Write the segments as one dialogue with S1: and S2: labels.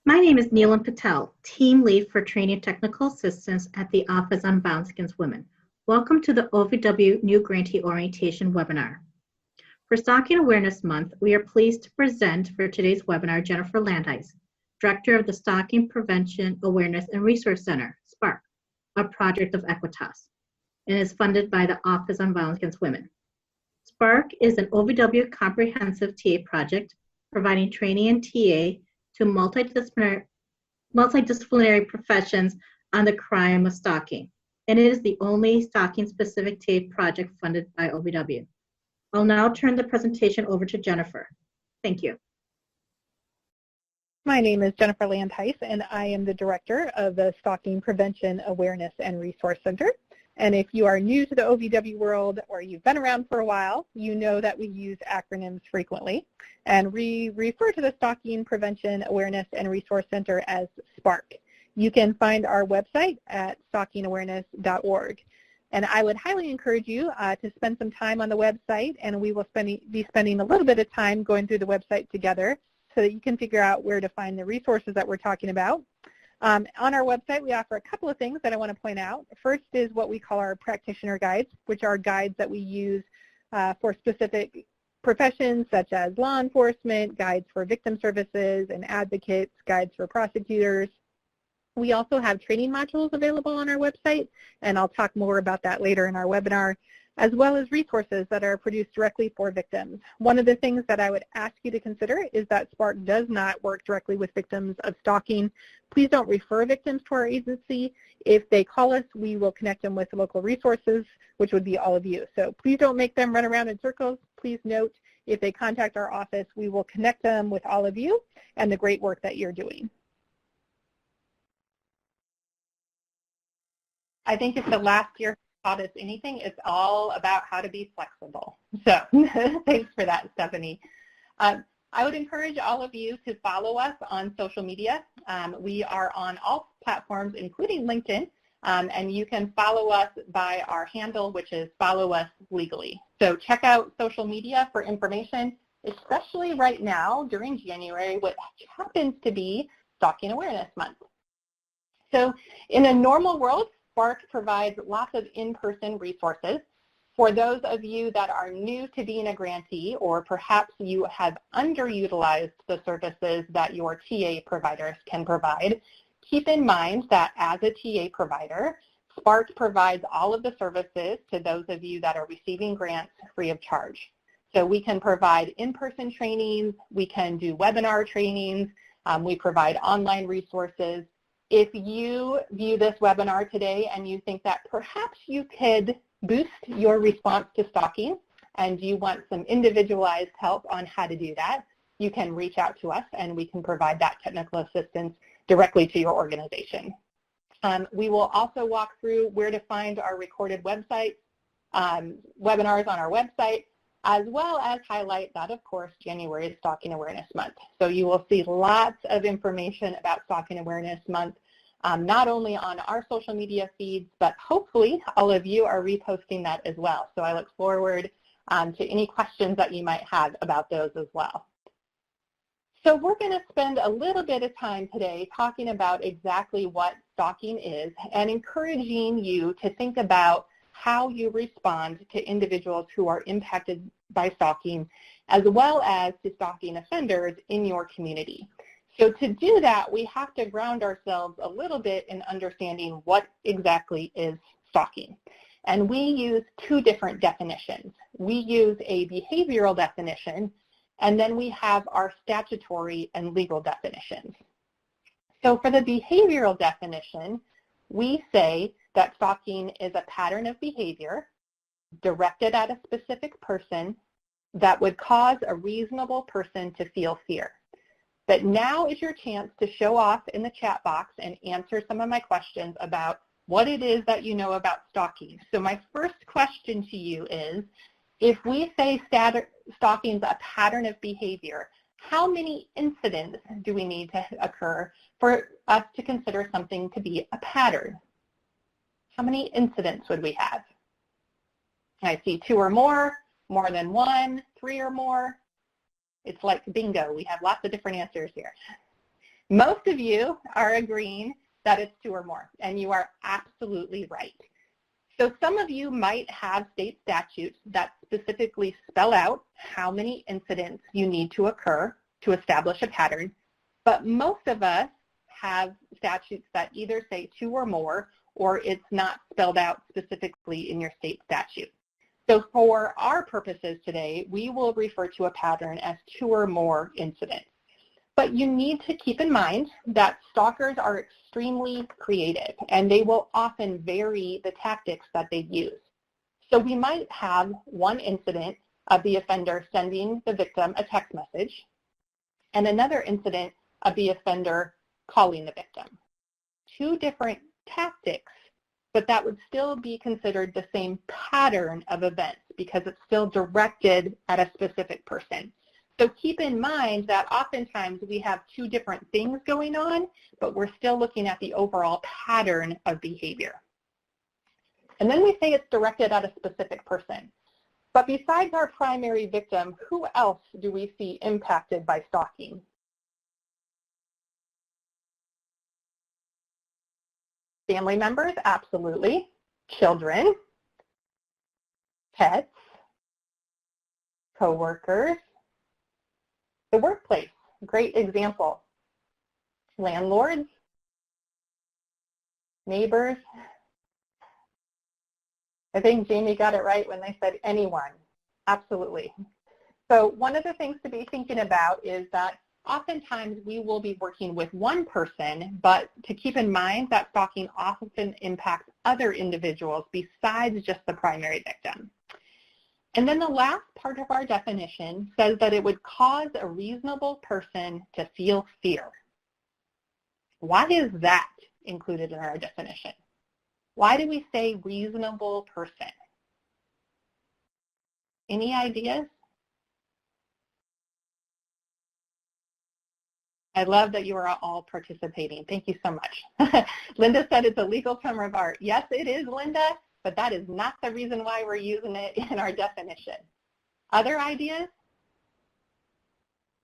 S1: My name is Neelam Patel, Team Lead for Training Technical Assistance at the Office on Violence Against Women. Welcome to the OVW New Grantee Orientation webinar. For Stalking Awareness Month, we are pleased to present for today's webinar Jennifer Landheis, Director of the Stalking Prevention Awareness and Resource Center, SPARC, a project of Equitas, and is funded by the Office on Violence Against Women. SPARC is an OVW comprehensive TA project providing training and TA to multidisciplinary professions on the crime of stalking, and it is the only stalking-specific TA project funded by OVW. I'll now turn the presentation over to Jennifer. Thank you.
S2: My name is Jennifer Landheis, and I am the Director of the Stalking Prevention Awareness and Resource Center. And if you are new to the OVW world or you've been around for a while, you know that we use acronyms frequently. And we refer to the Stalking Prevention Awareness and Resource Center as SPARC. You can find our website at stalkingawareness.org. And I would highly encourage you to spend some time on the website, and we will be spending a little bit of time going through the website together so that you can figure out where to find the resources that we're talking about. On our website, we offer a couple of things that I want to point out. First is what we call our practitioner guides, which are guides that we use for specific professions such as law enforcement, guides for victim services and advocates, guides for prosecutors. We also have training modules available on our website, and I'll talk more about that later in our webinar, as well as resources that are produced directly for victims. One of the things that I would ask you to consider is that SPARC does not work directly with victims of stalking. Please don't refer victims to our agency. If they call us, we will connect them with local resources, which would be all of you. So please don't make them run around in circles. Please note, if they contact our office, we will connect them with all of you and the great work that you're doing. I think if the last year taught us anything, it's all about how to be flexible. So thanks for that, Stephanie. I would encourage all of you to follow us on social media. We are on all platforms, including LinkedIn, and you can follow us by our handle, which is Follow Us Legally. So check out social media for information, especially right now during January, which happens to be Stalking Awareness Month. So in a normal world, SPARC provides lots of in-person resources. For those of you that are new to being a grantee, or perhaps you have underutilized the services that your TA providers can provide, keep in mind that as a TA provider, SPARC provides all of the services to those of you that are receiving grants free of charge. So we can provide in-person trainings, we can do webinar trainings, we provide online resources. If you view this webinar today and you think that perhaps you could boost your response to stalking and you want some individualized help on how to do that, you can reach out to us and we can provide that technical assistance directly to your organization. We will also walk through where to find our recorded webinars on our website, as well as highlight that, of course, January is Stalking Awareness Month. So you will see lots of information about Stalking Awareness Month, not only on our social media feeds, but hopefully all of you are reposting that as well. So I look forward to any questions that you might have about those as well. So we're going to spend a little bit of time today talking about exactly what stalking is and encouraging you to think about how you respond to individuals who are impacted by stalking, as well as to stalking offenders in your community. So to do that, we have to ground ourselves a little bit in understanding what exactly is stalking. And we use two different definitions. We use a behavioral definition, and then we have our statutory and legal definitions. So for the behavioral definition, we say that stalking is a pattern of behavior directed at a specific person that would cause a reasonable person to feel fear. But now is your chance to show off in the chat box and answer some of my questions about what it is that you know about stalking. So my first question to you is, if we say stalking is a pattern of behavior, how many incidents do we need to occur for us to consider something to be a pattern? How many incidents would we have? I see 2 or more than 1, 3 or more. It's like bingo. We have lots of different answers here. Most of you are agreeing that it's 2 or more, and you are absolutely right. So some of you might have state statutes that specifically spell out how many incidents you need to occur to establish a pattern, but most of us have statutes that either say 2 or more, or it's not spelled out specifically in your state statute. So for our purposes today, we will refer to a pattern as 2 or more incidents. But you need to keep in mind that stalkers are extremely creative, and they will often vary the tactics that they use. So we might have one incident of the offender sending the victim a text message, and another incident of the offender calling the victim. 2 different tactics, but that would still be considered the same pattern of events because it's still directed at a specific person. So keep in mind that oftentimes we have 2 different things going on, but we're still looking at the overall pattern of behavior. And then we say it's directed at a specific person. But besides our primary victim, who else do we see impacted by stalking? Family members, absolutely. Children, pets, coworkers, the workplace, great example. Landlords, neighbors. I think Jamie got it right when they said anyone. Absolutely. So one of the things to be thinking about is that oftentimes we will be working with one person, but to keep in mind that stalking often impacts other individuals besides just the primary victim. And then the last part of our definition says that it would cause a reasonable person to feel fear. Why is that included in our definition? Why do we say reasonable person? Any ideas? I love that you are all participating. Thank you so much. Linda said it's a legal term of art. Yes, it is, Linda, but that is not the reason why we're using it in our definition. Other ideas?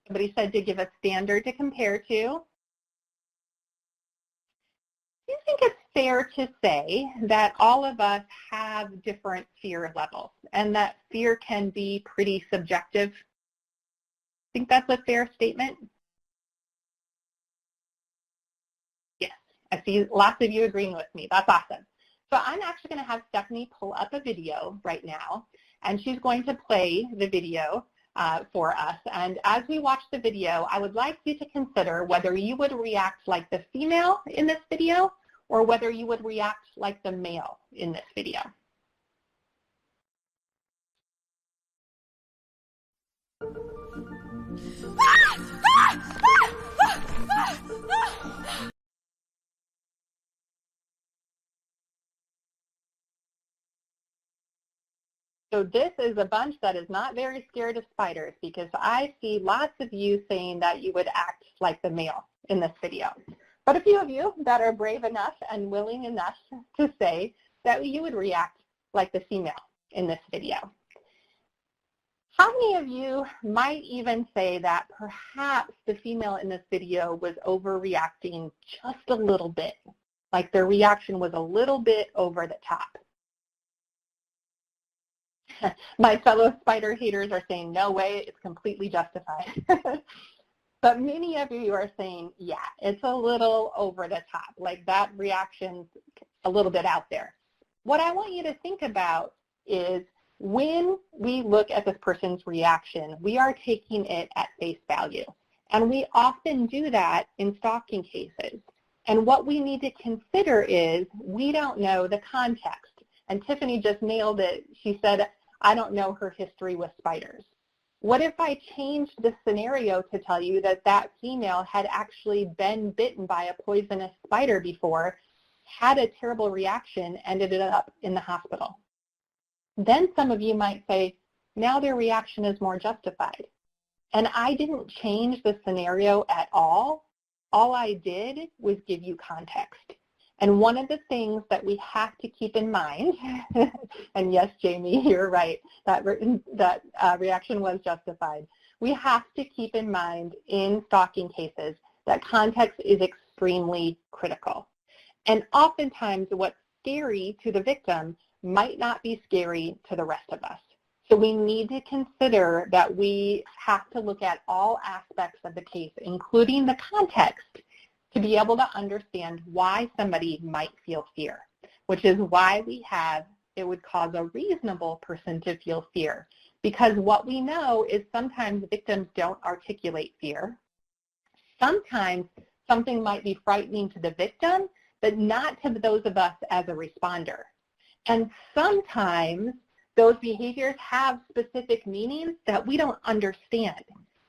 S2: Somebody said to give a standard to compare to. Do you think it's fair to say that all of us have different fear levels and that fear can be pretty subjective? Think that's a fair statement? Yes, I see lots of you agreeing with me. That's awesome. So I'm actually going to have Stephanie pull up a video right now, and she's going to play the video for us. And as we watch the video, I would like you to consider whether you would react like the female in this video or whether you would react like the male in this video. So this is a bunch that is not very scared of spiders, because I see lots of you saying that you would act like the male in this video. But a few of you that are brave enough and willing enough to say that you would react like the female in this video. How many of you might even say that perhaps the female in this video was overreacting just a little bit, like their reaction was a little bit over the top? My fellow spider haters are saying, no way, it's completely justified. But many of you are saying, yeah, it's a little over the top, like that reaction's a little bit out there. What I want you to think about is when we look at this person's reaction, we are taking it at face value. And we often do that in stalking cases. And what we need to consider is we don't know the context. And Tiffany just nailed it. She said, I don't know her history with spiders. What if I changed the scenario to tell you that that female had actually been bitten by a poisonous spider before, had a terrible reaction, ended up in the hospital? Then some of you might say, now their reaction is more justified. And I didn't change the scenario at all. All I did was give you context. And one of the things that we have to keep in mind, and yes, Jamie, you're right, that reaction was justified. We have to keep in mind in stalking cases that context is extremely critical. And oftentimes what's scary to the victim might not be scary to the rest of us. So we need to consider that we have to look at all aspects of the case, including the context, to be able to understand why somebody might feel fear, which is why we have, it would cause a reasonable person to feel fear. Because what we know is sometimes victims don't articulate fear. Sometimes something might be frightening to the victim, but not to those of us as a responder. And sometimes those behaviors have specific meanings that we don't understand.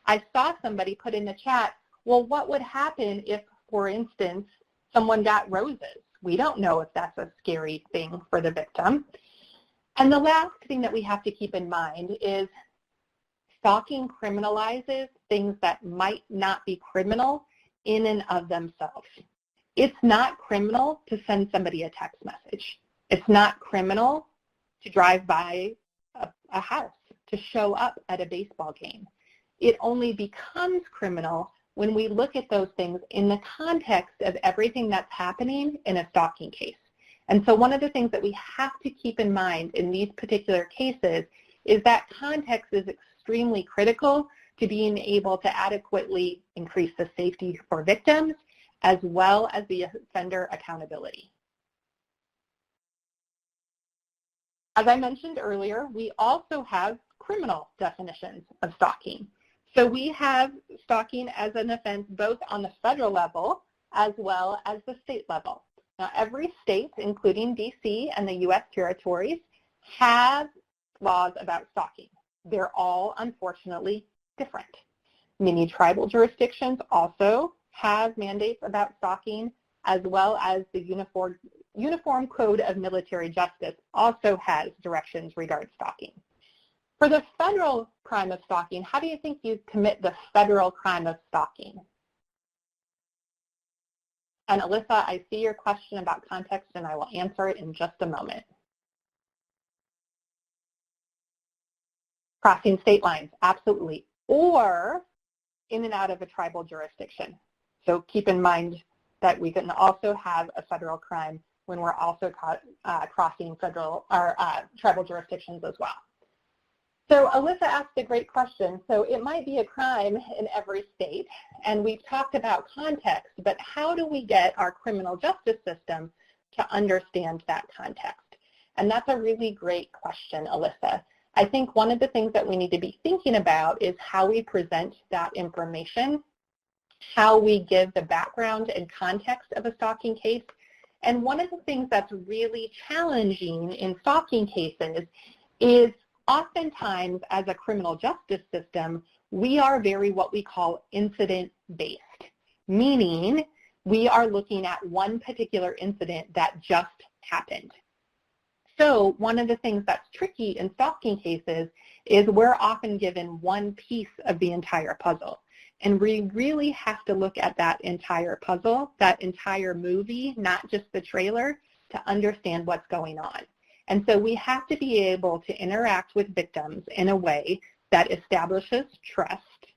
S2: I saw somebody put in the chat, well, what would happen if, for instance, someone got roses? We don't know if that's a scary thing for the victim. And the last thing that we have to keep in mind is stalking criminalizes things that might not be criminal in and of themselves. It's not criminal to send somebody a text message. It's not criminal to drive by a house, to show up at a baseball game. It only becomes criminal when we look at those things in the context of everything that's happening in a stalking case. And so one of the things that we have to keep in mind in these particular cases is that context is extremely critical to being able to adequately increase the safety for victims as well as the offender accountability. As I mentioned earlier, we also have criminal definitions of stalking. So we have stalking as an offense both on the federal level as well as the state level. Now, every state, including DC and the U.S. territories, have laws about stalking. They're all, unfortunately, different. Many tribal jurisdictions also have mandates about stalking, as well as the Uniform Code of Military Justice also has directions regarding stalking. For the federal crime of stalking, how do you think you commit the federal crime of stalking? And Alyssa, I see your question about context, and I will answer it in just a moment. Crossing state lines, absolutely, or in and out of a tribal jurisdiction. So keep in mind that we can also have a federal crime when we're also crossing federal or tribal jurisdictions as well. So Alyssa asked a great question. So it might be a crime in every state, and we've talked about context, but how do we get our criminal justice system to understand that context? And that's a really great question, Alyssa. I think one of the things that we need to be thinking about is how we present that information, how we give the background and context of a stalking case. And one of the things that's really challenging in stalking cases is oftentimes as a criminal justice system, we are very what we call incident-based, meaning we are looking at one particular incident that just happened. So one of the things that's tricky in stalking cases is we're often given one piece of the entire puzzle. And we really have to look at that entire puzzle, that entire movie, not just the trailer, to understand what's going on. And so we have to be able to interact with victims in a way that establishes trust,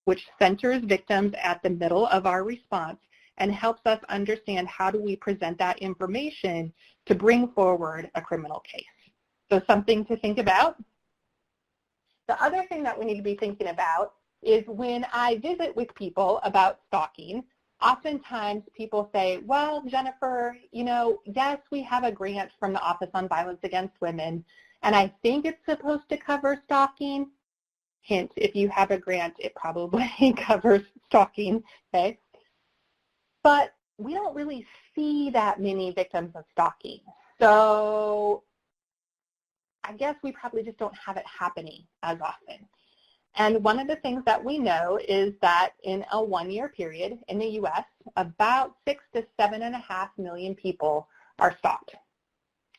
S2: which centers victims at the middle of our response and helps us understand how do we present that information to bring forward a criminal case. So something to think about. The other thing that we need to be thinking about is when I visit with people about stalking, oftentimes people say, well, Jennifer, you know, yes, we have a grant from the Office on Violence Against Women, and I think it's supposed to cover stalking. Hint, if you have a grant, it probably covers stalking, okay? But we don't really see that many victims of stalking. So I guess we probably just don't have it happening as often. And one of the things that we know is that in a one-year period in the U.S., about 6 to 7.5 million people are stalked.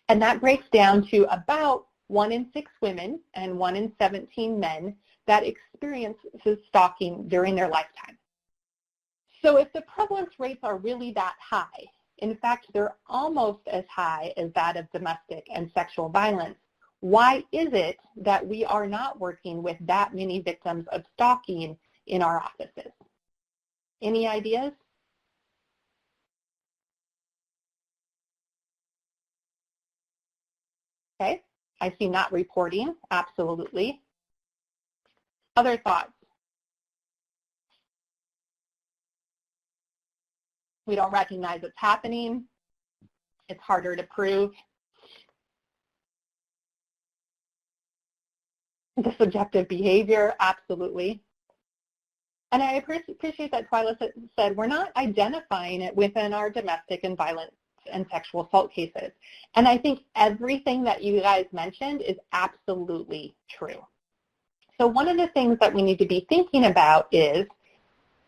S2: And that breaks down to about 1 in 6 women and 1 in 17 men that experiences stalking during their lifetime. So if the prevalence rates are really that high, in fact, they're almost as high as that of domestic and sexual violence, why is it that we are not working with that many victims of stalking in our offices? Any ideas? Okay, I see not reporting, absolutely. Other thoughts? We don't recognize it's happening. It's harder to prove. The subjective behavior, absolutely. And I appreciate that Twyla said we're not identifying it within our domestic and violent and sexual assault cases. And I think everything that you guys mentioned is absolutely true. So one of the things that we need to be thinking about is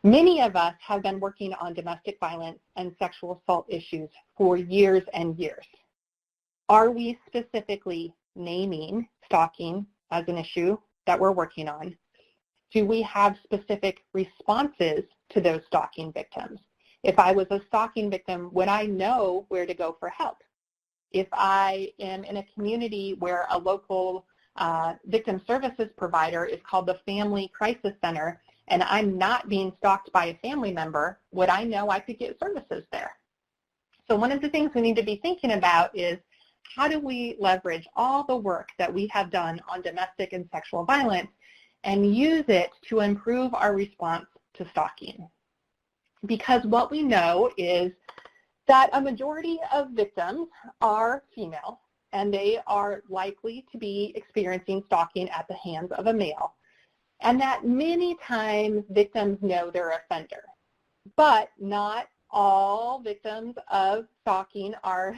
S2: many of us have been working on domestic violence and sexual assault issues for years and years. Are we specifically naming stalking as an issue that we're working on? Do we have specific responses to those stalking victims? If I was a stalking victim, would I know where to go for help? If I am in a community where a local victim services provider is called the Family Crisis Center and I'm not being stalked by a family member, would I know I could get services there? So one of the things we need to be thinking about is how do we leverage all the work that we have done on domestic and sexual violence and use it to improve our response to stalking? Because what we know is that a majority of victims are female, and they are likely to be experiencing stalking at the hands of a male, and that many times victims know their offender. But not all victims of stalking are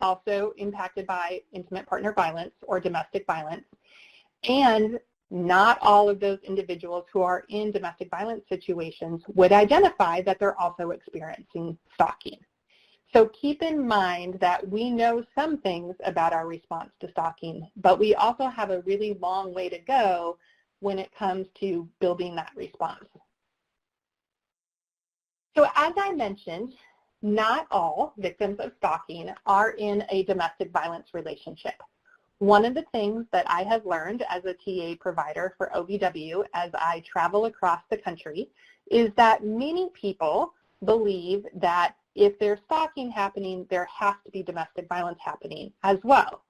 S2: also impacted by intimate partner violence or domestic violence, and not all of those individuals who are in domestic violence situations would identify that they're also experiencing stalking. So keep in mind that we know some things about our response to stalking, but we also have a really long way to go when it comes to building that response. So as I mentioned, not all victims of stalking are in a domestic violence relationship. One of the things that I have learned as a TA provider for OVW as I travel across the country is that many people believe that if there's stalking happening, there has to be domestic violence happening as well.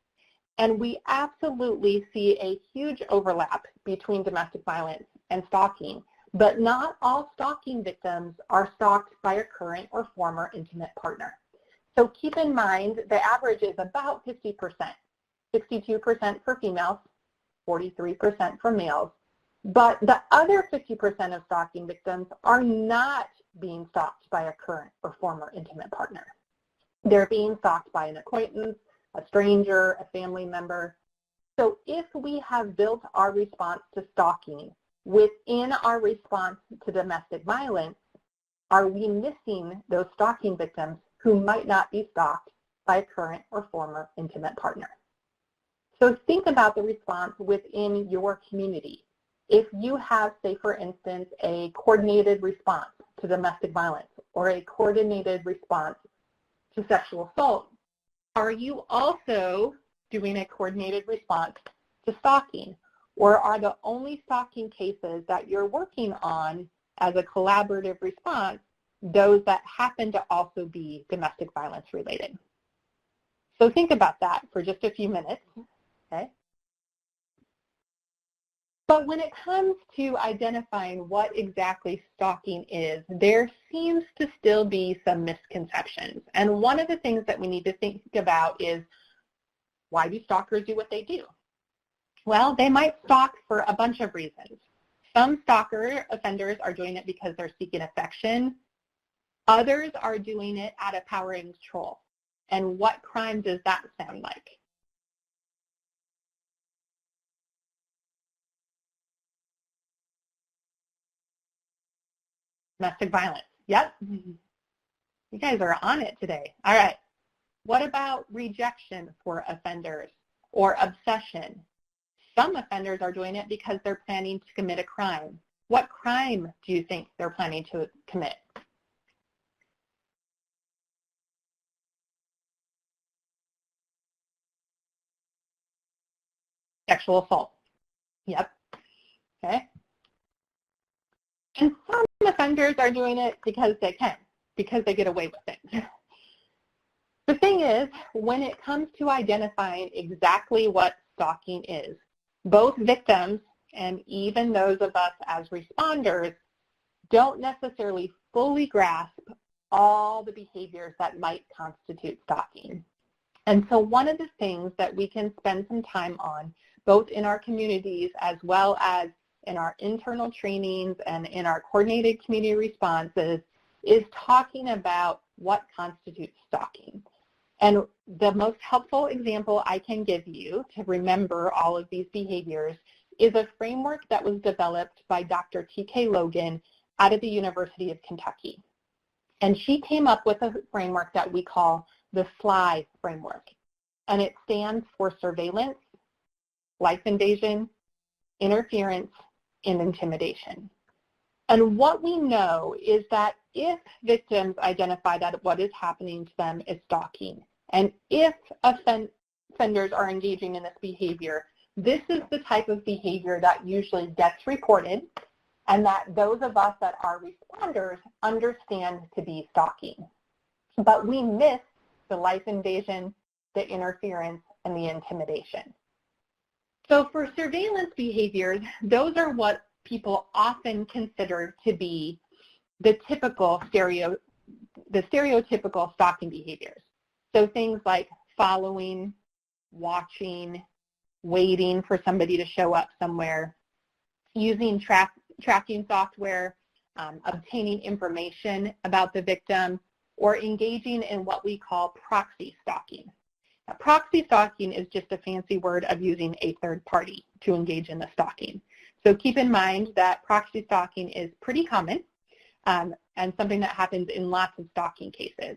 S2: And we absolutely see a huge overlap between domestic violence and stalking, but not all stalking victims are stalked by a current or former intimate partner. So keep in mind the average is about 50%. 62% for females, 43% for males. But the other 50% of stalking victims are not being stalked by a current or former intimate partner. They're being stalked by an acquaintance, a stranger, a family member. So if we have built our response to stalking within our response to domestic violence, are we missing those stalking victims who might not be stalked by a current or former intimate partner? So think about the response within your community. If you have, say for instance, a coordinated response to domestic violence or a coordinated response to sexual assault, are you also doing a coordinated response to stalking? Or are the only stalking cases that you're working on as a collaborative response those that happen to also be domestic violence related? So think about that for just a few minutes. Okay. But when it comes to identifying what exactly stalking is, there seems to still be some misconceptions. And one of the things that we need to think about is, why do stalkers do what they do? Well, they might stalk for a bunch of reasons. Some stalker offenders are doing it because they're seeking affection. Others are doing it out of power and control. And what crime does that sound like? Domestic violence. Yep. You guys are on it today. All right. What about rejection for offenders or obsession? Some offenders are doing it because they're planning to commit a crime. What crime do you think they're planning to commit? Sexual assault. Yep. Okay. And some offenders are doing it because they can, because they get away with it. The thing is, when it comes to identifying exactly what stalking is, both victims and even those of us as responders don't necessarily fully grasp all the behaviors that might constitute stalking. And so one of the things that we can spend some time on, both in our communities as well as in our internal trainings and in our coordinated community responses, is talking about what constitutes stalking. And the most helpful example I can give you to remember all of these behaviors is a framework that was developed by Dr. T.K. Logan out of the University of Kentucky. And she came up with a framework that we call the SLI framework. And it stands for surveillance, life invasion, interference, and intimidation. And what we know is that if victims identify that what is happening to them is stalking, and if offenders are engaging in this behavior, this is the type of behavior that usually gets reported and that those of us that are responders understand to be stalking. But we miss the life invasion, the interference, and the intimidation. So for surveillance behaviors, those are what people often consider to be the stereotypical stalking behaviors. So things like following, watching, waiting for somebody to show up somewhere, using tracking software, obtaining information about the victim, or engaging in what we call proxy stalking. Now, proxy stalking is just a fancy word of using a third party to engage in the stalking. So keep in mind that proxy stalking is pretty common and something that happens in lots of stalking cases.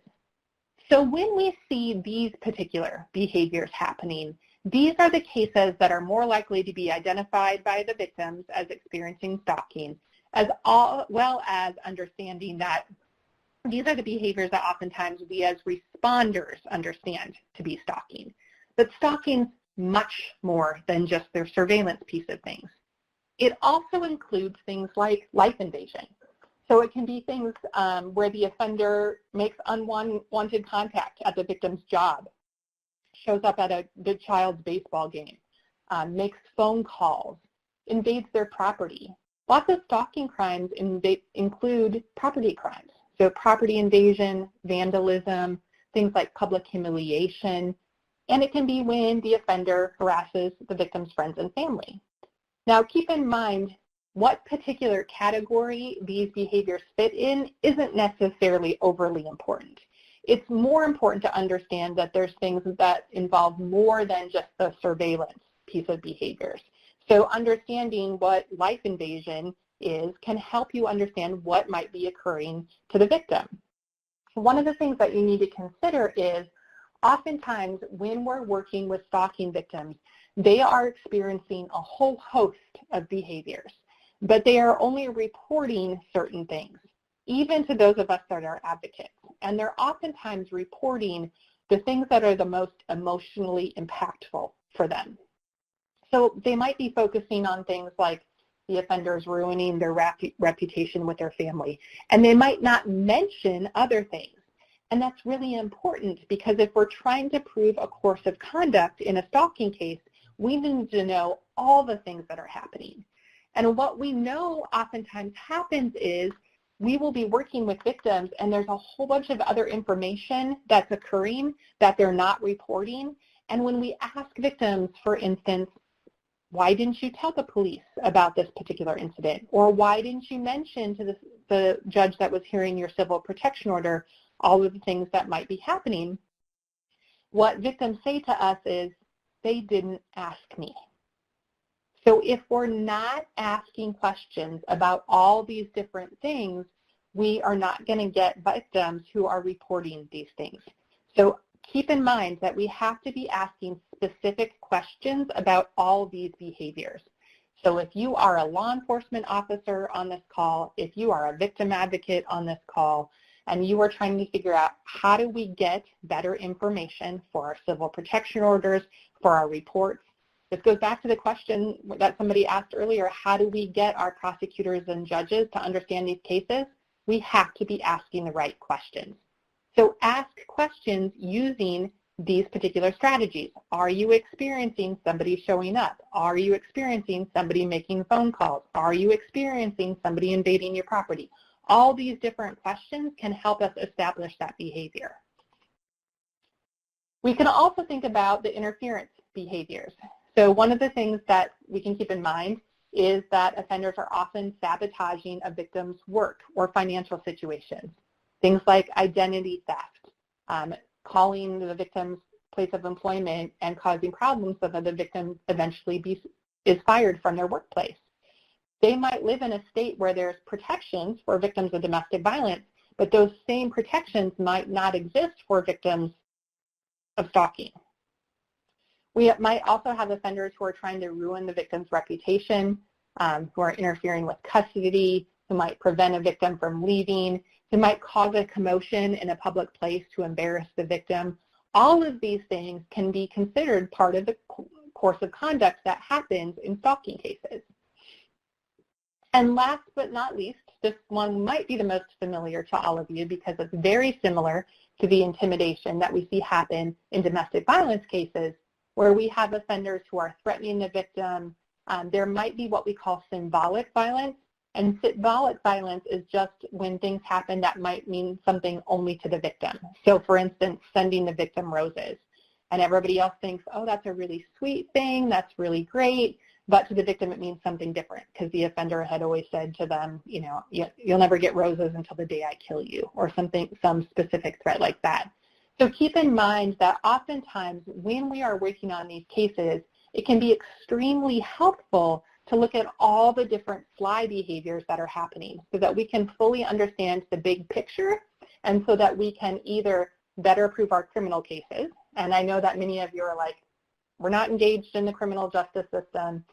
S2: So when we see these particular behaviors happening, these are the cases that are more likely to be identified by the victims as experiencing stalking, as well as understanding that these are the behaviors that oftentimes we as responders understand to be stalking. But stalking's much more than just their surveillance piece of things. It also includes things like life invasion. So it can be things where the offender makes unwanted contact at the victim's job, shows up at the child's baseball game, makes phone calls, invades their property. Lots of stalking crimes include property crimes. So property invasion, vandalism, things like public humiliation, and it can be when the offender harasses the victim's friends and family. Now keep in mind, what particular category these behaviors fit in isn't necessarily overly important. It's more important to understand that there's things that involve more than just the surveillance piece of behaviors. So understanding what life invasion is can help you understand what might be occurring to the victim. One of the things that you need to consider is oftentimes when we're working with stalking victims, they are experiencing a whole host of behaviors, but they are only reporting certain things, even to those of us that are advocates. And they're oftentimes reporting the things that are the most emotionally impactful for them. So they might be focusing on things like the offenders ruining their reputation with their family, and they might not mention other things. And that's really important because if we're trying to prove a course of conduct in a stalking case, we need to know all the things that are happening. And what we know oftentimes happens is we will be working with victims and there's a whole bunch of other information that's occurring that they're not reporting. And when we ask victims, for instance, why didn't you tell the police about this particular incident? Or why didn't you mention to the judge that was hearing your civil protection order all of the things that might be happening? What victims say to us is, they didn't ask me. So if we're not asking questions about all these different things, we are not going to get victims who are reporting these things. So keep in mind that we have to be asking specific questions about all these behaviors. So if you are a law enforcement officer on this call, if you are a victim advocate on this call, and you are trying to figure out how do we get better information for our civil protection orders, for our reports, This goes back to the question that somebody asked earlier, how do we get our prosecutors and judges to understand these cases? We have to be asking the right questions. So ask questions using these particular strategies. Are you experiencing somebody showing up? Are you experiencing somebody making phone calls? Are you experiencing somebody invading your property? All these different questions can help us establish that behavior. We can also think about the interference behaviors. So one of the things that we can keep in mind is that offenders are often sabotaging a victim's work or financial situations. Things like identity theft, calling the victim's place of employment and causing problems so that the victim eventually is fired from their workplace. They might live in a state where there's protections for victims of domestic violence, but those same protections might not exist for victims of stalking. We might also have offenders who are trying to ruin the victim's reputation, who are interfering with custody, who might prevent a victim from leaving, who might cause a commotion in a public place to embarrass the victim. All of these things can be considered part of the course of conduct that happens in stalking cases. And last but not least, this one might be the most familiar to all of you because it's very similar to the intimidation that we see happen in domestic violence cases, where we have offenders who are threatening the victim. There might be what we call symbolic violence, and symbolic violence is just when things happen that might mean something only to the victim. So for instance, sending the victim roses, and everybody else thinks, oh, that's a really sweet thing, that's really great, but to the victim it means something different because the offender had always said to them, you know, you'll never get roses until the day I kill you, or some specific threat like that. So keep in mind that oftentimes when we are working on these cases, it can be extremely helpful to look at all the different sly behaviors that are happening so that we can fully understand the big picture and so that we can either better prove our criminal cases. And I know that many of you are like, we're not engaged in the criminal justice system.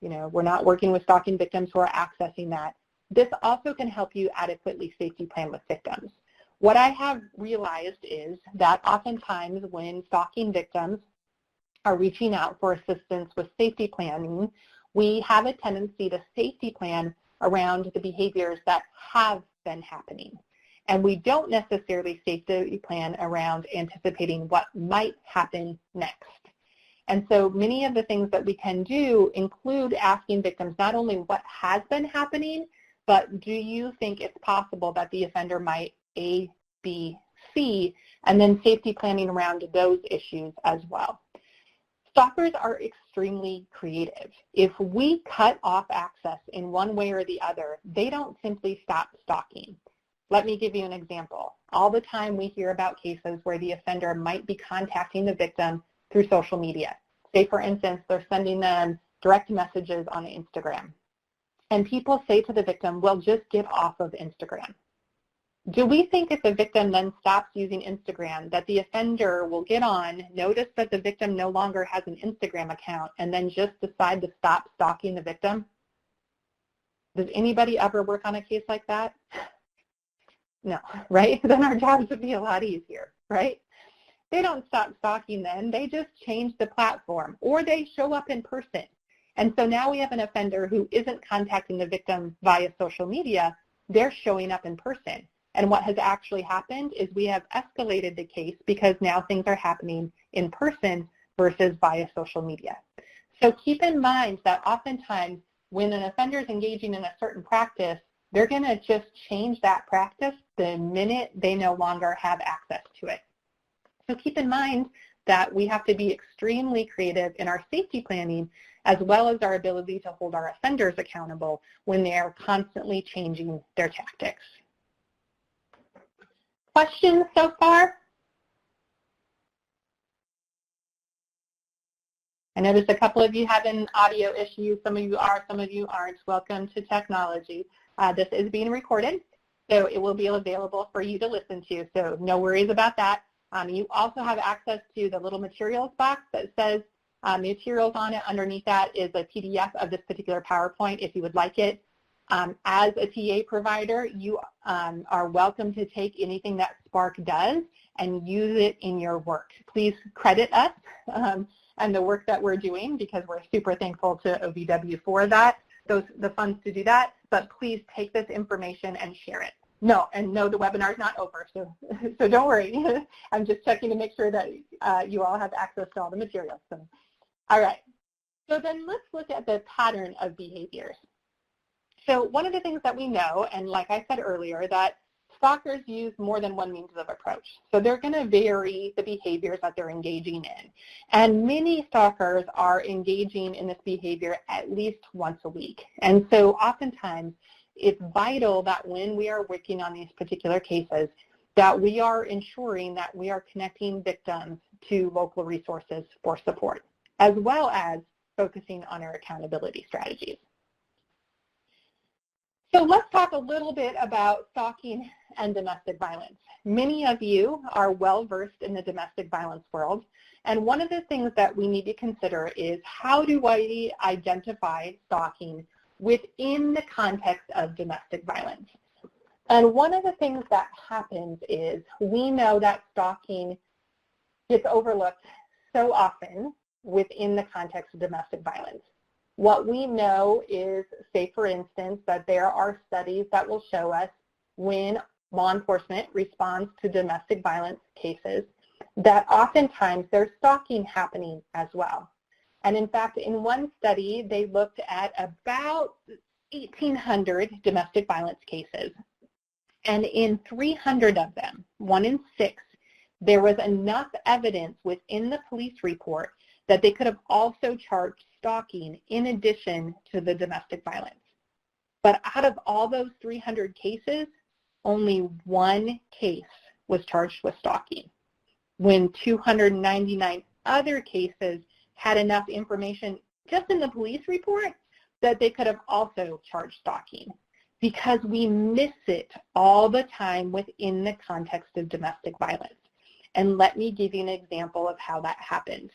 S2: You know, we're not working with stalking victims who are accessing that. This also can help you adequately safety plan with victims. What I have realized is that oftentimes when stalking victims are reaching out for assistance with safety planning, we have a tendency to safety plan around the behaviors that have been happening. And we don't necessarily safety plan around anticipating what might happen next. And so many of the things that we can do include asking victims not only what has been happening, but do you think it's possible that the offender might A, B, C, and then safety planning around those issues as well. Stalkers are extremely creative. If we cut off access in one way or the other, they don't simply stop stalking. Let me give you an example. All the time we hear about cases where the offender might be contacting the victim through social media. Say, for instance, they're sending them direct messages on Instagram. And people say to the victim, well, just get off of Instagram. Do we think if the victim then stops using Instagram that the offender will get on, notice that the victim no longer has an Instagram account, and then just decide to stop stalking the victim? Does anybody ever work on a case like that? No, right? Then our jobs would be a lot easier, right? They don't stop stalking then, they just change the platform, or they show up in person. And so now we have an offender who isn't contacting the victim via social media, they're showing up in person. And what has actually happened is we have escalated the case because now things are happening in person versus via social media. So keep in mind that oftentimes when an offender is engaging in a certain practice, they're going to just change that practice the minute they no longer have access to it. So keep in mind that we have to be extremely creative in our safety planning as well as our ability to hold our offenders accountable when they are constantly changing their tactics. Questions so far? I noticed a couple of you have an audio issue. Some of you are, some of you aren't. Welcome to technology. This is being recorded, so it will be available for you to listen to, so no worries about that. You also have access to the little materials box that says materials on it. Underneath that is a PDF of this particular PowerPoint if you would like it. As a TA provider, you are welcome to take anything that SPARC does and use it in your work. Please credit us and the work that we're doing, because we're super thankful to OVW for that, the funds to do that, but please take this information and share it. No, the webinar is not over, so don't worry. I'm just checking to make sure that you all have access to all the materials. So, all right, so then let's look at the pattern of behaviors. So one of the things that we know, and like I said earlier, that stalkers use more than one means of approach. So they're going to vary the behaviors that they're engaging in. And many stalkers are engaging in this behavior at least once a week. And so oftentimes it's vital that when we are working on these particular cases, that we are ensuring that we are connecting victims to local resources for support, as well as focusing on our accountability strategies. So let's talk a little bit about stalking and domestic violence. Many of you are well versed in the domestic violence world, and one of the things that we need to consider is how do we identify stalking within the context of domestic violence. And one of the things that happens is we know that stalking gets overlooked so often within the context of domestic violence. What we know is, say for instance, that there are studies that will show us when law enforcement responds to domestic violence cases that oftentimes there's stalking happening as well. And in fact, in one study, they looked at about 1,800 domestic violence cases. And in 300 of them, 1 in 6, there was enough evidence within the police report that they could have also charged stalking in addition to the domestic violence. But out of all those 300 cases, only 1 case was charged with stalking, when 299 other cases had enough information just in the police report that they could have also charged stalking, because we miss it all the time within the context of domestic violence. And let me give you an example of how that happens.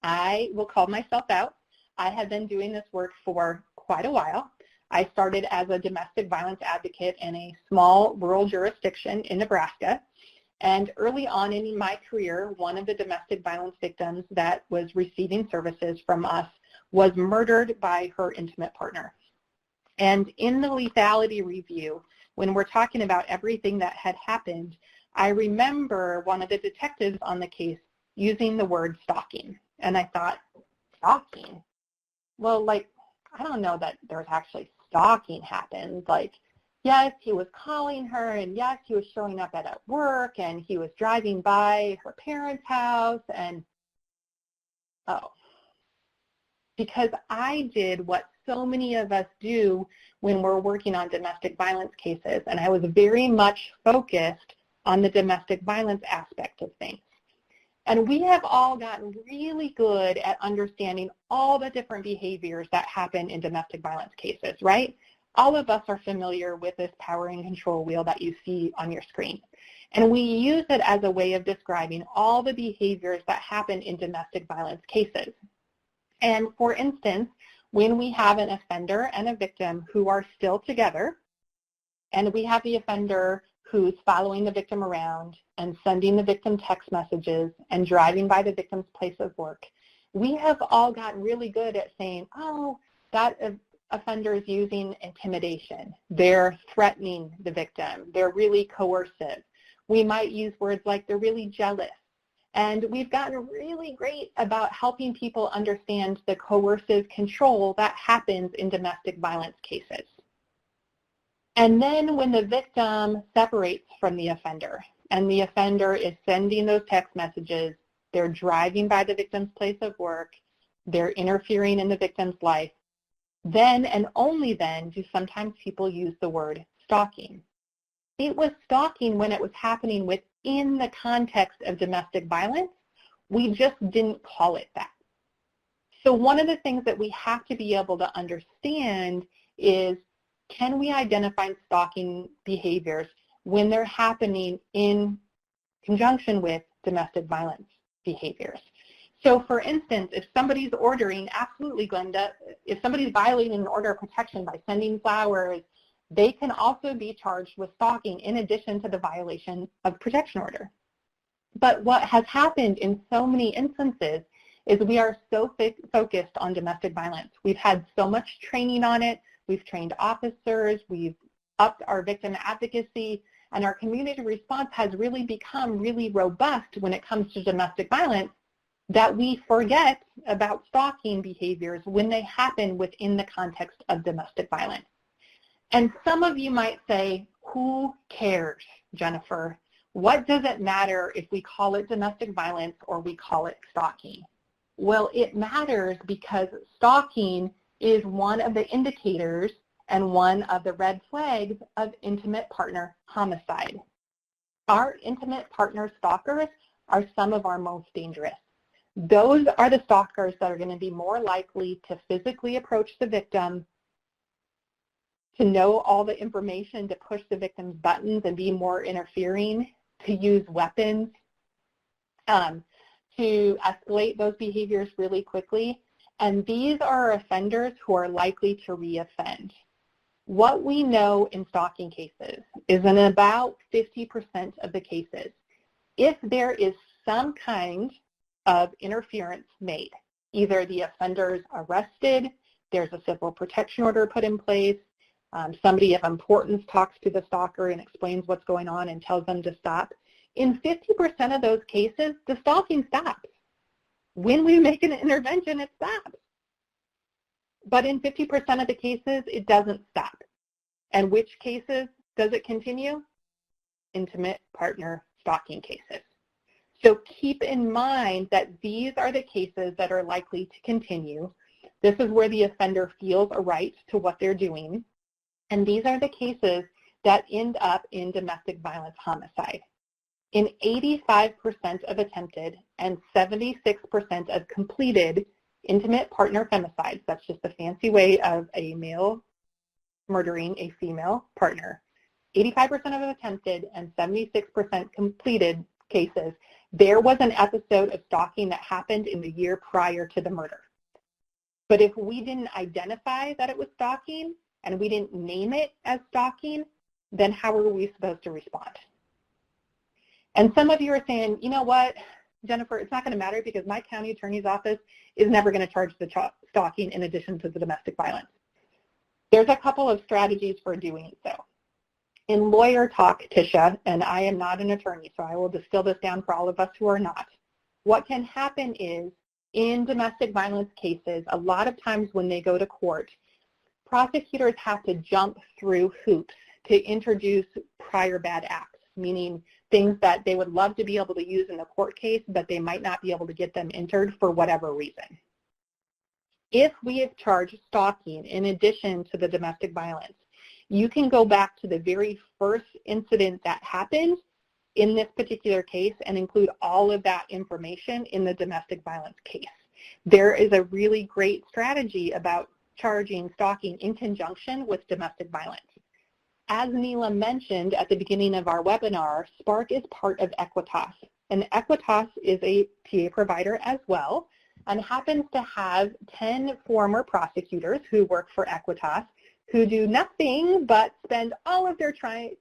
S2: I will call myself out. I have been doing this work for quite a while. I started as a domestic violence advocate in a small rural jurisdiction in Nebraska. And early on in my career, one of the domestic violence victims that was receiving services from us was murdered by her intimate partner. And in the lethality review, when we're talking about everything that had happened, I remember one of the detectives on the case using the word stalking. And I thought, stalking? Well, like, I don't know that there's actually stalking happened. Like, yes, he was calling her, and yes, he was showing up at work, and he was driving by her parents' house, and oh. Because I did what so many of us do when we're working on domestic violence cases, and I was very much focused on the domestic violence aspect of things. And we have all gotten really good at understanding all the different behaviors that happen in domestic violence cases, right? All of us are familiar with this power and control wheel that you see on your screen. And we use it as a way of describing all the behaviors that happen in domestic violence cases. And for instance, when we have an offender and a victim who are still together, and we have the offender who's following the victim around and sending the victim text messages and driving by the victim's place of work, we have all gotten really good at saying, oh, that offender is using intimidation. They're threatening the victim. They're really coercive. We might use words like they're really jealous. And we've gotten really great about helping people understand the coercive control that happens in domestic violence cases. And then when the victim separates from the offender, and the offender is sending those text messages, they're driving by the victim's place of work, they're interfering in the victim's life, then and only then do sometimes people use the word stalking. It was stalking when it was happening within the context of domestic violence. We just didn't call it that. So one of the things that we have to be able to understand is, can we identify stalking behaviors when they're happening in conjunction with domestic violence behaviors? So for instance, if somebody's ordering, absolutely Glenda, if somebody's violating an order of protection by sending flowers, they can also be charged with stalking in addition to the violation of protection order. But what has happened in so many instances is we are so focused on domestic violence. We've had so much training on it. We've trained officers. We've upped our victim advocacy, and our community response has really become really robust when it comes to domestic violence, that we forget about stalking behaviors when they happen within the context of domestic violence. And some of you might say, who cares, Jennifer? What does it matter if we call it domestic violence or we call it stalking? Well, it matters because stalking is one of the indicators and one of the red flags of intimate partner homicide. Our intimate partner stalkers are some of our most dangerous. Those are the stalkers that are going to be more likely to physically approach the victim, to know all the information, to push the victim's buttons and be more interfering, to use weapons, to escalate those behaviors really quickly. And these are offenders who are likely to reoffend. What we know in stalking cases is in about 50% of the cases, if there is some kind of interference made, either the offender is arrested, there's a civil protection order put in place, somebody of importance talks to the stalker and explains what's going on and tells them to stop, in 50% of those cases, the stalking stops. When we make an intervention, it stops. But in 50% of the cases, it doesn't stop. And which cases does it continue? Intimate partner stalking cases. So keep in mind that these are the cases that are likely to continue. This is where the offender feels a right to what they're doing. And these are the cases that end up in domestic violence homicide. In 85% of attempted and 76% of completed intimate partner femicides, that's just a fancy way of a male murdering a female partner, 85% of attempted and 76% completed cases, there was an episode of stalking that happened in the year prior to the murder. But if we didn't identify that it was stalking and we didn't name it as stalking, then how are we supposed to respond? And some of you are saying, you know what, Jennifer, it's not going to matter because my county attorney's office is never going to charge the stalking in addition to the domestic violence. There's a couple of strategies for doing so. In lawyer talk, Tisha, and I am not an attorney, so I will distill this down for all of us who are not. What can happen is, in domestic violence cases, a lot of times when they go to court, prosecutors have to jump through hoops to introduce prior bad acts, meaning things that they would love to be able to use in the court case, but they might not be able to get them entered for whatever reason. If we have charged stalking in addition to the domestic violence, you can go back to the very first incident that happened in this particular case and include all of that information in the domestic violence case. There is a really great strategy about charging stalking in conjunction with domestic violence. As Neela mentioned at the beginning of our webinar, SPARC is part of Equitas, and Equitas is a TA provider as well, and happens to have 10 former prosecutors who work for Equitas who do nothing but spend all of their time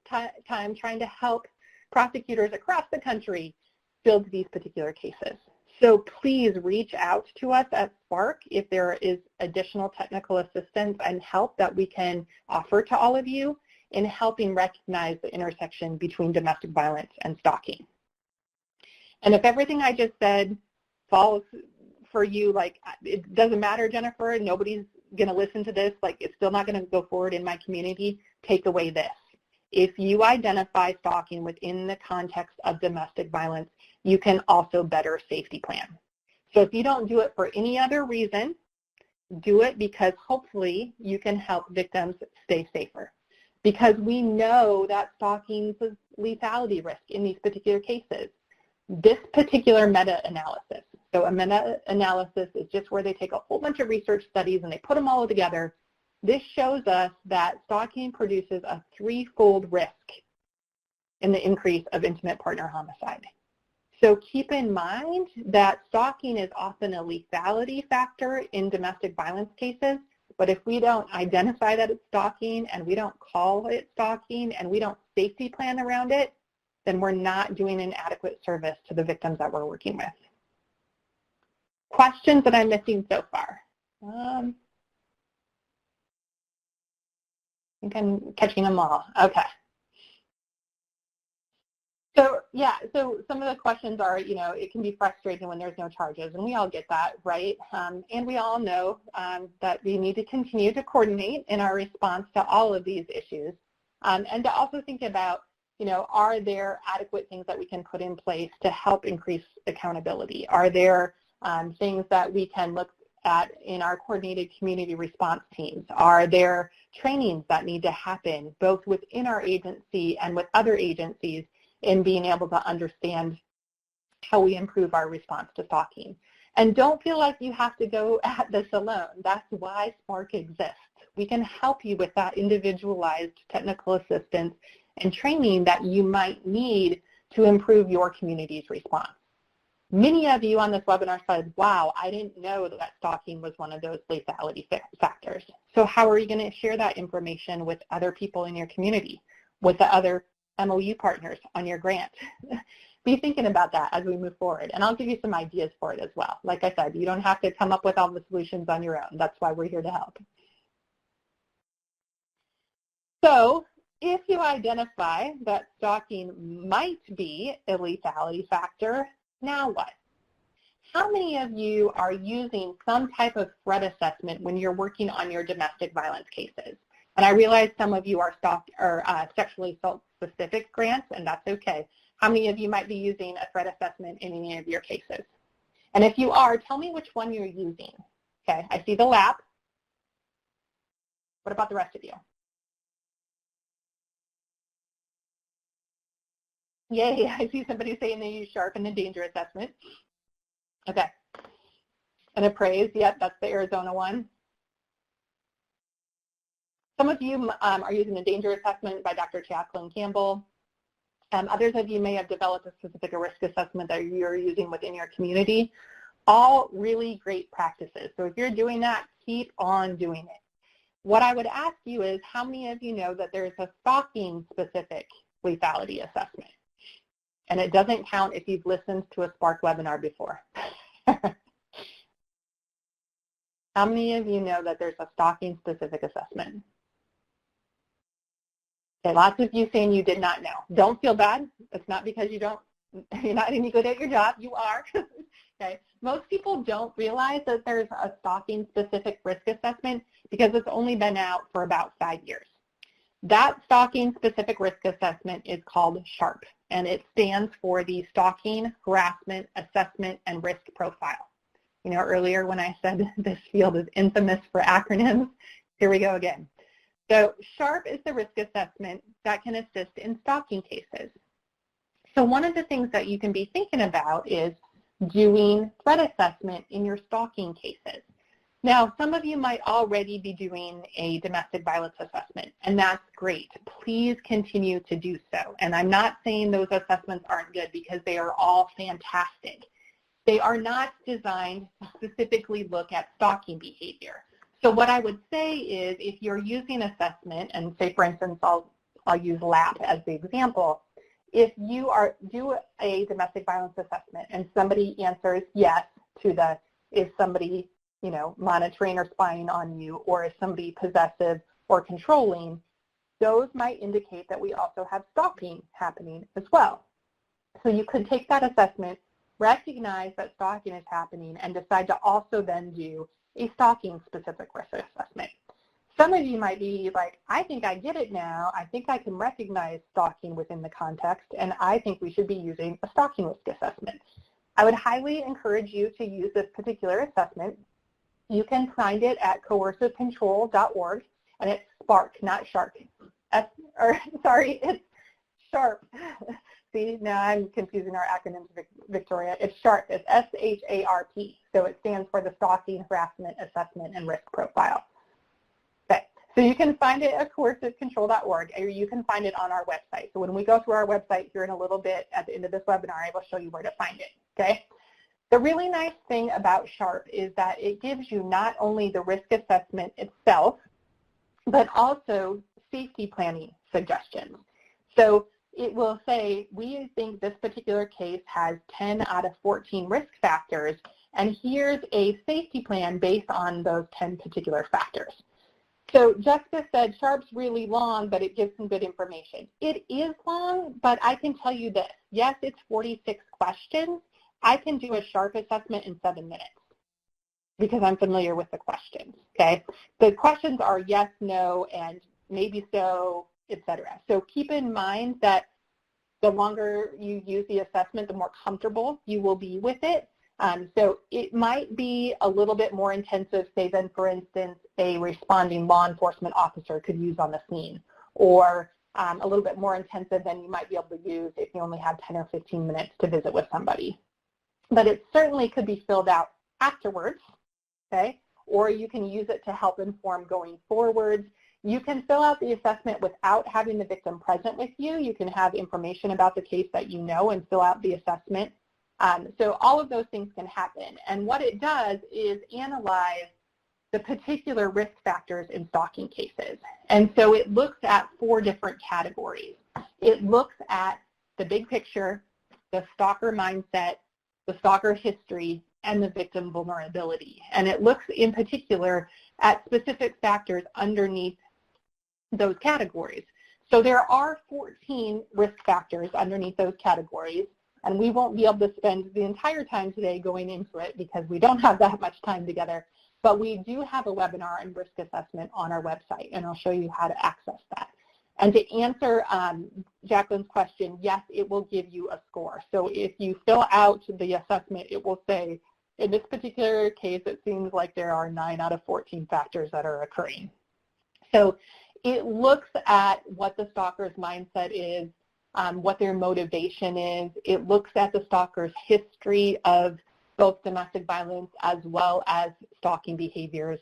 S2: trying to help prosecutors across the country build these particular cases. So please reach out to us at SPARC if there is additional technical assistance and help that we can offer to all of you in helping recognize the intersection between domestic violence and stalking. And if everything I just said falls for you, like, it doesn't matter, Jennifer, nobody's going to listen to this, like, it's still not going to go forward in my community, take away this. If you identify stalking within the context of domestic violence, you can also better safety plan. So if you don't do it for any other reason, do it because hopefully you can help victims stay safer. Because we know that stalking is a lethality risk in these particular cases. This particular meta-analysis, so a meta-analysis is just where they take a whole bunch of research studies and they put them all together. This shows us that stalking produces a threefold risk in the increase of intimate partner homicide. So keep in mind that stalking is often a lethality factor in domestic violence cases, but if we don't identify that it's stalking and we don't call it stalking and we don't safety plan around it, then we're not doing an adequate service to the victims that we're working with. Questions that I'm missing so far? I think I'm catching them all. Okay. So yeah, so some of the questions are, it can be frustrating when there's no charges, and we all get that, right? And we all know that we need to continue to coordinate in our response to all of these issues, and to also think about, are there adequate things that we can put in place to help increase accountability? Are there things that we can look at in our coordinated community response teams? Are there trainings that need to happen both within our agency and with other agencies in being able to understand how we improve our response to stalking? And don't feel like you have to go at this alone. That's why SPARC exists. We can help you with that individualized technical assistance and training that you might need to improve your community's response. Many of you on this webinar said, wow, I didn't know that stalking was one of those lethality factors. So how are you going to share that information with other people in your community, with the other MOU partners on your grant? Be thinking about that as we move forward, and I'll give you some ideas for it as well. Like I said, you don't have to come up with all the solutions on your own. That's why we're here to help. So if you identify that stalking might be a lethality factor, now what? How many of you are using some type of threat assessment when you're working on your domestic violence cases? And I realize some of you are sexually assault specific grants, and that's okay. How many of you might be using a threat assessment in any of your cases? And if you are, tell me which one you're using. Okay, I see the LAP. What about the rest of you? Yay, I see somebody saying they use SHARP in the danger assessment. Okay. And appraise, yep, that's the Arizona one. Some of you are using the danger assessment by Dr. Jacqueline Campbell. Others of you may have developed a specific risk assessment that you're using within your community. All really great practices. So if you're doing that, keep on doing it. What I would ask you is, how many of you know that there's a stalking specific lethality assessment? And it doesn't count if you've listened to a SPARC webinar before. How many of you know that there's a stalking specific assessment? Okay, lots of you saying you did not know. Don't feel bad. It's not because you're not any good at your job. You are. Okay. Most people don't realize that there's a stalking specific risk assessment because it's only been out for about 5 years. That stalking specific risk assessment is called SHARP, and it stands for the Stalking, Harassment, Assessment, and Risk Profile. Earlier when I said this field is infamous for acronyms, here we go again. So SHARP is the risk assessment that can assist in stalking cases. So one of the things that you can be thinking about is doing threat assessment in your stalking cases. Now, some of you might already be doing a domestic violence assessment, and that's great. Please continue to do so. And I'm not saying those assessments aren't good, because they are all fantastic. They are not designed to specifically look at stalking behavior. So what I would say is, if you're using assessment, and say for instance, I'll use LAP as the example, if you do a domestic violence assessment and somebody answers yes to the, is somebody monitoring or spying on you, or is somebody possessive or controlling, those might indicate that we also have stalking happening as well. So you could take that assessment, recognize that stalking is happening, and decide to also then do a stalking specific risk assessment. Some of you might be like, I think I get it now. I think I can recognize stalking within the context, and I think we should be using a stalking risk assessment. I would highly encourage you to use this particular assessment. You can find it at coercivecontrol.org, and it's SPARC, not SHARP. It's SHARP. See, now I'm confusing our acronyms, Victoria. It's SHARP. It's S-H-A-R-P. So it stands for the Stalking, Harassment, Assessment, and Risk Profile. Okay, so you can find it at coercivecontrol.org, or you can find it on our website. So when we go through our website here in a little bit at the end of this webinar, I will show you where to find it, okay? The really nice thing about SHARP is that it gives you not only the risk assessment itself, but also safety planning suggestions. So it will say, we think this particular case has 10 out of 14 risk factors, And here's a safety plan based on those 10 particular factors. So Jessica said SHARP's really long, but it gives some good information. It is long, but I can tell you this. Yes, it's 46 questions. I can do a SHARP assessment in 7 minutes because I'm familiar with the questions, okay? The questions are yes, no, and maybe so, etc. So keep in mind that the longer you use the assessment, the more comfortable you will be with it. So it might be a little bit more intensive, say, than, for instance, a responding law enforcement officer could use on the scene, or a little bit more intensive than you might be able to use if you only have 10 or 15 minutes to visit with somebody. But it certainly could be filled out afterwards, okay? Or you can use it to help inform going forwards. You can fill out the assessment without having the victim present with you. You can have information about the case that you know and fill out the assessment. So all of those things can happen. And what it does is analyze the particular risk factors in stalking cases. And so it looks at 4 different categories. It looks at the big picture, the stalker mindset, the stalker history, and the victim vulnerability. And it looks in particular at specific factors underneath those categories. So there are 14 risk factors underneath those categories. And we won't be able to spend the entire time today going into it because we don't have that much time together. But we do have a webinar on risk assessment on our website, and I'll show you how to access that. And to answer Jacqueline's question, yes, it will give you a score. So if you fill out the assessment, it will say, in this particular case, it seems like there are 9 out of 14 factors that are occurring. So it looks at what the stalker's mindset is, what their motivation is. It looks at the stalker's history of both domestic violence as well as stalking behaviors.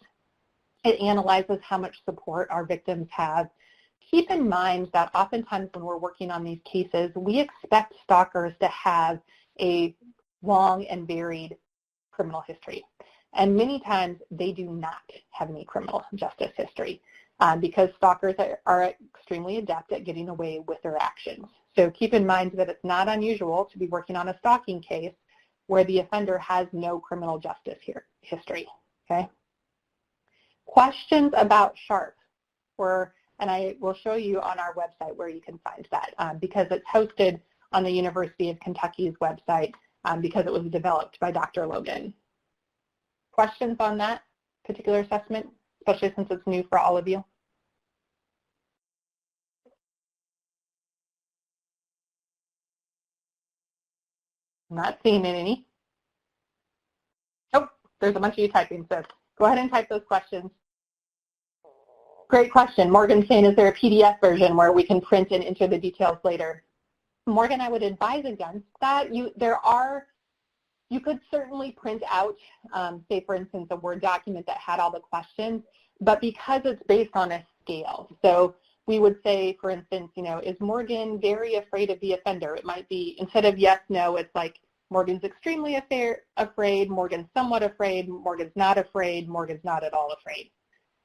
S2: It analyzes how much support our victims have. Keep in mind that oftentimes when we're working on these cases, we expect stalkers to have a long and varied criminal history. And many times they do not have any criminal justice history because stalkers are extremely adept at getting away with their actions. So keep in mind that it's not unusual to be working on a stalking case where the offender has no criminal justice history, okay? Questions about SHARP, and I will show you on our website where you can find that because it's hosted on the University of Kentucky's website because it was developed by Dr. Logan. Questions on that particular assessment, especially since it's new for all of you? I'm not seeing any. Oh, there's a bunch of you typing, so go ahead and type those questions. Great question. Morgan's saying, is there a PDF version where we can print and enter the details later? Morgan, I would advise against that. You could certainly print out, say for instance, a Word document that had all the questions, but because it's based on a scale, so we would say, for instance, is Morgan very afraid of the offender? It might be, instead of yes, no, it's like Morgan's extremely afraid, Morgan's somewhat afraid, Morgan's not afraid, Morgan's not at all afraid.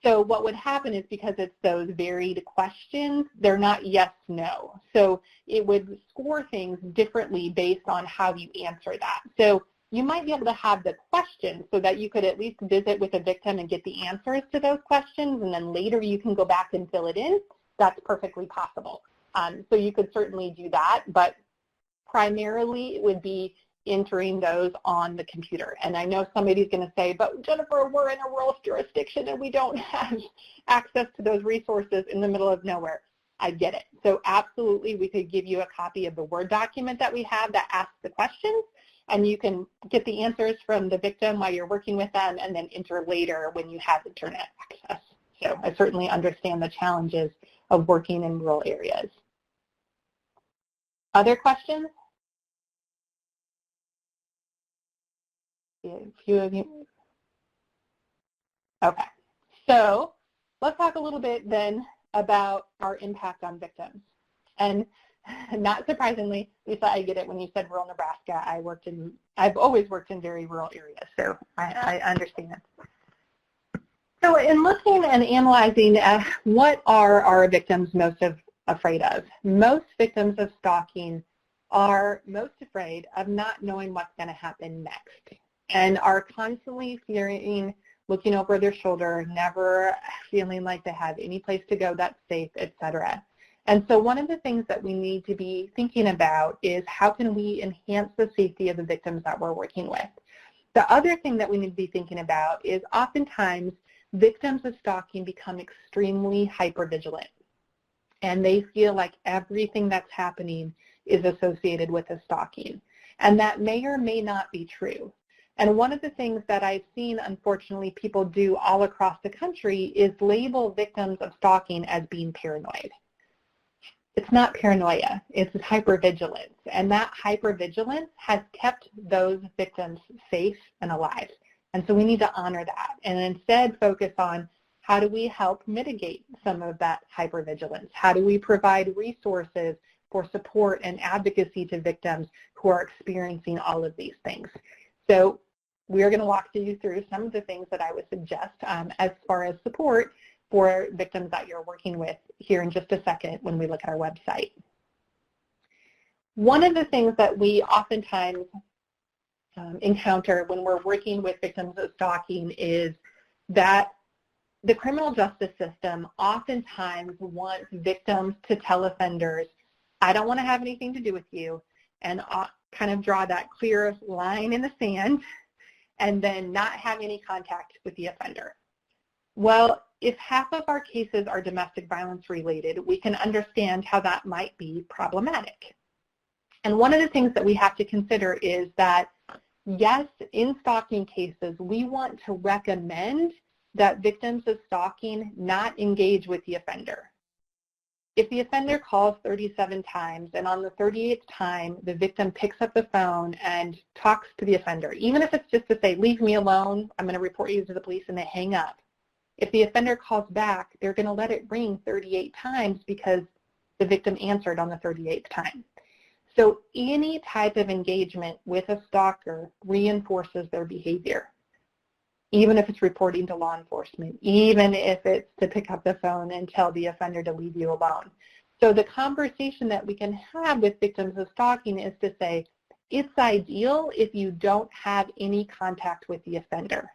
S2: So what would happen is because it's those varied questions, they're not yes, no. So it would score things differently based on how you answer that. So you might be able to have the questions so that you could at least visit with a victim and get the answers to those questions, and then later you can go back and fill it in. That's perfectly possible. So you could certainly do that, but primarily it would be entering those on the computer. And I know somebody's going to say, but Jennifer, we're in a rural jurisdiction and we don't have access to those resources in the middle of nowhere. I get it. So absolutely, we could give you a copy of the Word document that we have that asks the questions, and you can get the answers from the victim while you're working with them and then enter later when you have internet access. So I certainly understand the challenges of working in rural areas. Other questions? A few of you. Okay, so let's talk a little bit then about our impact on victims. And not surprisingly, Lisa, I get it when you said rural Nebraska. I've always worked in very rural areas, so I understand it. So in looking and analyzing what are our victims most afraid of, most victims of stalking are most afraid of not knowing what's going to happen next. and are constantly fearing, looking over their shoulder, never feeling like they have any place to go that's safe, etc. And so one of the things that we need to be thinking about is how can we enhance the safety of the victims that we're working with. The other thing that we need to be thinking about is oftentimes victims of stalking become extremely hypervigilant, and they feel like everything that's happening is associated with the stalking. And that may or may not be true. And one of the things that I've seen, unfortunately, people do all across the country is label victims of stalking as being paranoid. It's not paranoia, it's hypervigilance. And that hypervigilance has kept those victims safe and alive. And so we need to honor that and instead focus on how do we help mitigate some of that hypervigilance? How do we provide resources for support and advocacy to victims who are experiencing all of these things? So we're going to walk you through some of the things that I would suggest as far as support for victims that you're working with here in just a second when we look at our website. One of the things that we oftentimes encounter when we're working with victims of stalking is that the criminal justice system oftentimes wants victims to tell offenders, I don't want to have anything to do with you, and kind of draw that clear line in the sand and then not have any contact with the offender. Well, if half of our cases are domestic violence related, we can understand how that might be problematic. And one of the things that we have to consider is that, yes, in stalking cases, we want to recommend that victims of stalking not engage with the offender. If the offender calls 37 times and on the 38th time the victim picks up the phone and talks to the offender, even if it's just to say, leave me alone, I'm going to report you to the police, and they hang up. If the offender calls back, they're going to let it ring 38 times because the victim answered on the 38th time. So any type of engagement with a stalker reinforces their behavior, even if it's reporting to law enforcement, even if it's to pick up the phone and tell the offender to leave you alone. So the conversation that we can have with victims of stalking is to say, it's ideal if you don't have any contact with the offender.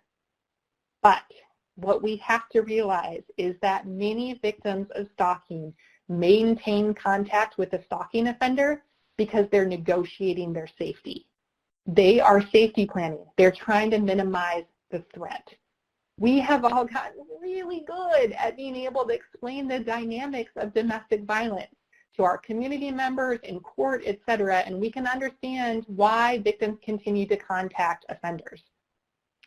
S2: But what we have to realize is that many victims of stalking maintain contact with the stalking offender because they're negotiating their safety. They are safety planning. They're trying to minimize the threat. We have all gotten really good at being able to explain the dynamics of domestic violence to our community members in court, etc., and we can understand why victims continue to contact offenders.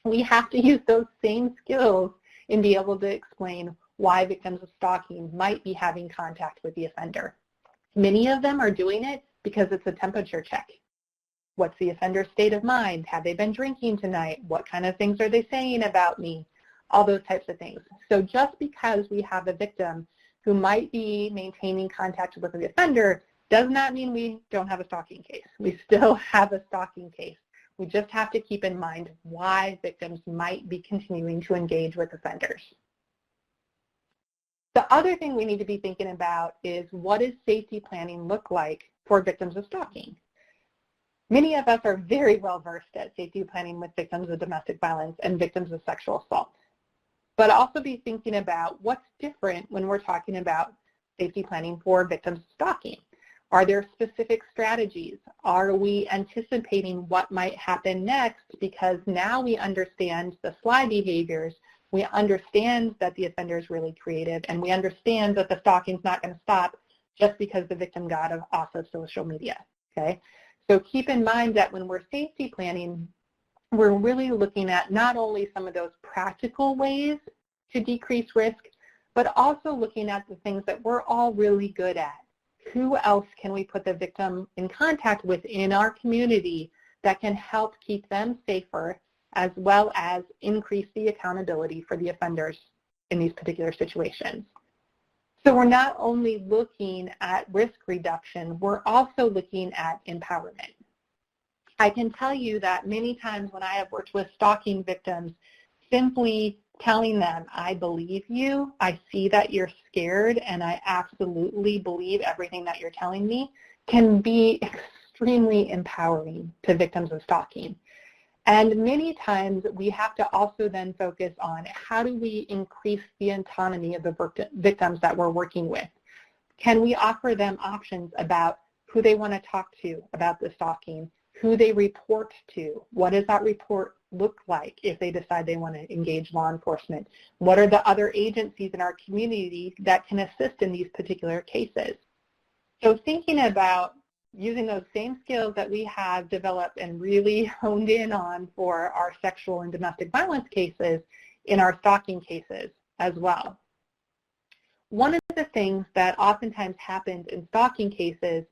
S2: We have to use those same skills and be able to explain why victims of stalking might be having contact with the offender. Many of them are doing it because it's a temperature check. What's the offender's state of mind? Have they been drinking tonight? What kind of things are they saying about me? All those types of things. So just because we have a victim who might be maintaining contact with the offender does not mean we don't have a stalking case. We still have a stalking case. We just have to keep in mind why victims might be continuing to engage with offenders. The other thing we need to be thinking about is, what does safety planning look like for victims of stalking? Many of us are very well versed at safety planning with victims of domestic violence and victims of sexual assault. But also be thinking about what's different when we're talking about safety planning for victims of stalking. Are there specific strategies? Are we anticipating what might happen next because now we understand the sly behaviors, we understand that the offender is really creative, and we understand that the stalking is not going to stop just because the victim got off of social media, okay? So keep in mind that when we're safety planning, we're really looking at not only some of those practical ways to decrease risk, but also looking at the things that we're all really good at. Who else can we put the victim in contact with in our community that can help keep them safer, as well as increase the accountability for the offenders in these particular situations? So we're not only looking at risk reduction, we're also looking at empowerment. I can tell you that many times when I have worked with stalking victims, simply telling them, I believe you, I see that you're scared, and I absolutely believe everything that you're telling me, can be extremely empowering to victims of stalking. And many times we have to also then focus on how do we increase the autonomy of the victims that we're working with. Can we offer them options about who they want to talk to about the stalking, who they report to, what does that report look like if they decide they want to engage law enforcement, what are the other agencies in our community that can assist in these particular cases. So thinking about using those same skills that we have developed and really honed in on for our sexual and domestic violence cases in our stalking cases as well. One of the things that oftentimes happens in stalking cases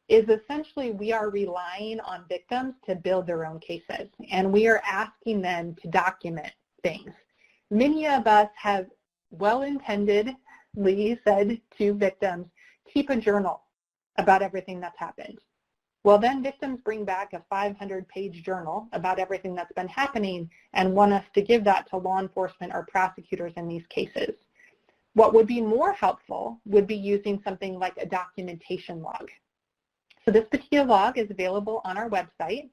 S2: is essentially we are relying on victims to build their own cases, and we are asking them to document things. Many of us have well-intendedly said to victims, keep a journal about everything that's happened. Well, then victims bring back a 500-page journal about everything that's been happening and want us to give that to law enforcement or prosecutors in these cases. What would be more helpful would be using something like a documentation log. So this particular log is available on our website,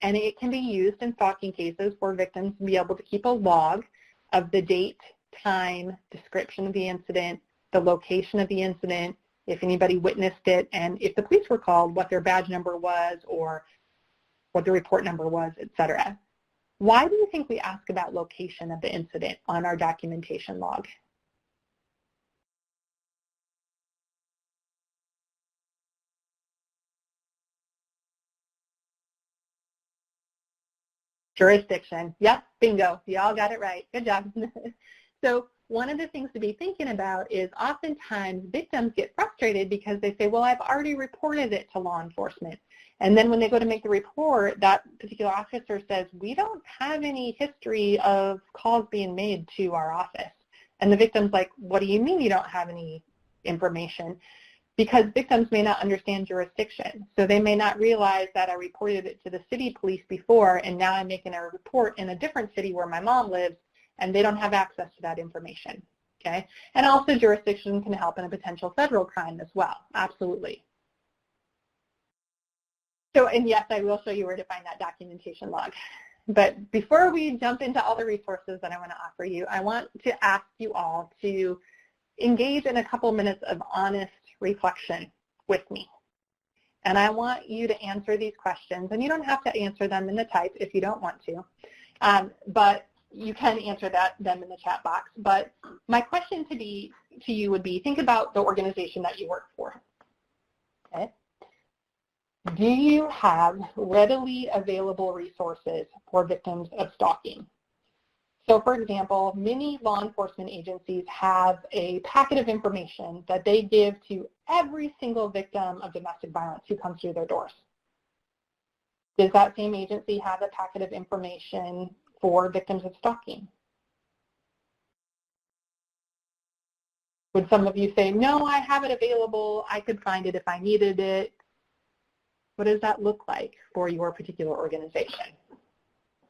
S2: and it can be used in stalking cases for victims to be able to keep a log of the date, time, description of the incident, the location of the incident, if anybody witnessed it, and if the police were called, what their badge number was or what the report number was, etc. Why do you think we ask about location of the incident on our documentation log? Jurisdiction. Yep, bingo. You all got it right. Good job. So one of the things to be thinking about is oftentimes victims get frustrated because they say, well, I've already reported it to law enforcement. And then when they go to make the report, that particular officer says, we don't have any history of calls being made to our office. And the victim's like, what do you mean you don't have any information? Because victims may not understand jurisdiction. So they may not realize that I reported it to the city police before, and now I'm making a report in a different city where my mom lives, and they don't have access to that information, okay? And also jurisdiction can help in a potential federal crime as well, absolutely. So, and yes, I will show you where to find that documentation log. But before we jump into all the resources that I want to offer you, I want to ask you all to engage in a couple minutes of honest reflection with me. And I want you to answer these questions, and you don't have to answer them in the type if you don't want to, but you can answer them in the chat box. But my question to you would be, think about the organization that you work for. Okay? Do you have readily available resources for victims of stalking? So for example, many law enforcement agencies have a packet of information that they give to every single victim of domestic violence who comes through their doors. Does that same agency have a packet of information for victims of stalking? Would some of you say, no, I have it available, I could find it if I needed it? What does that look like for your particular organization?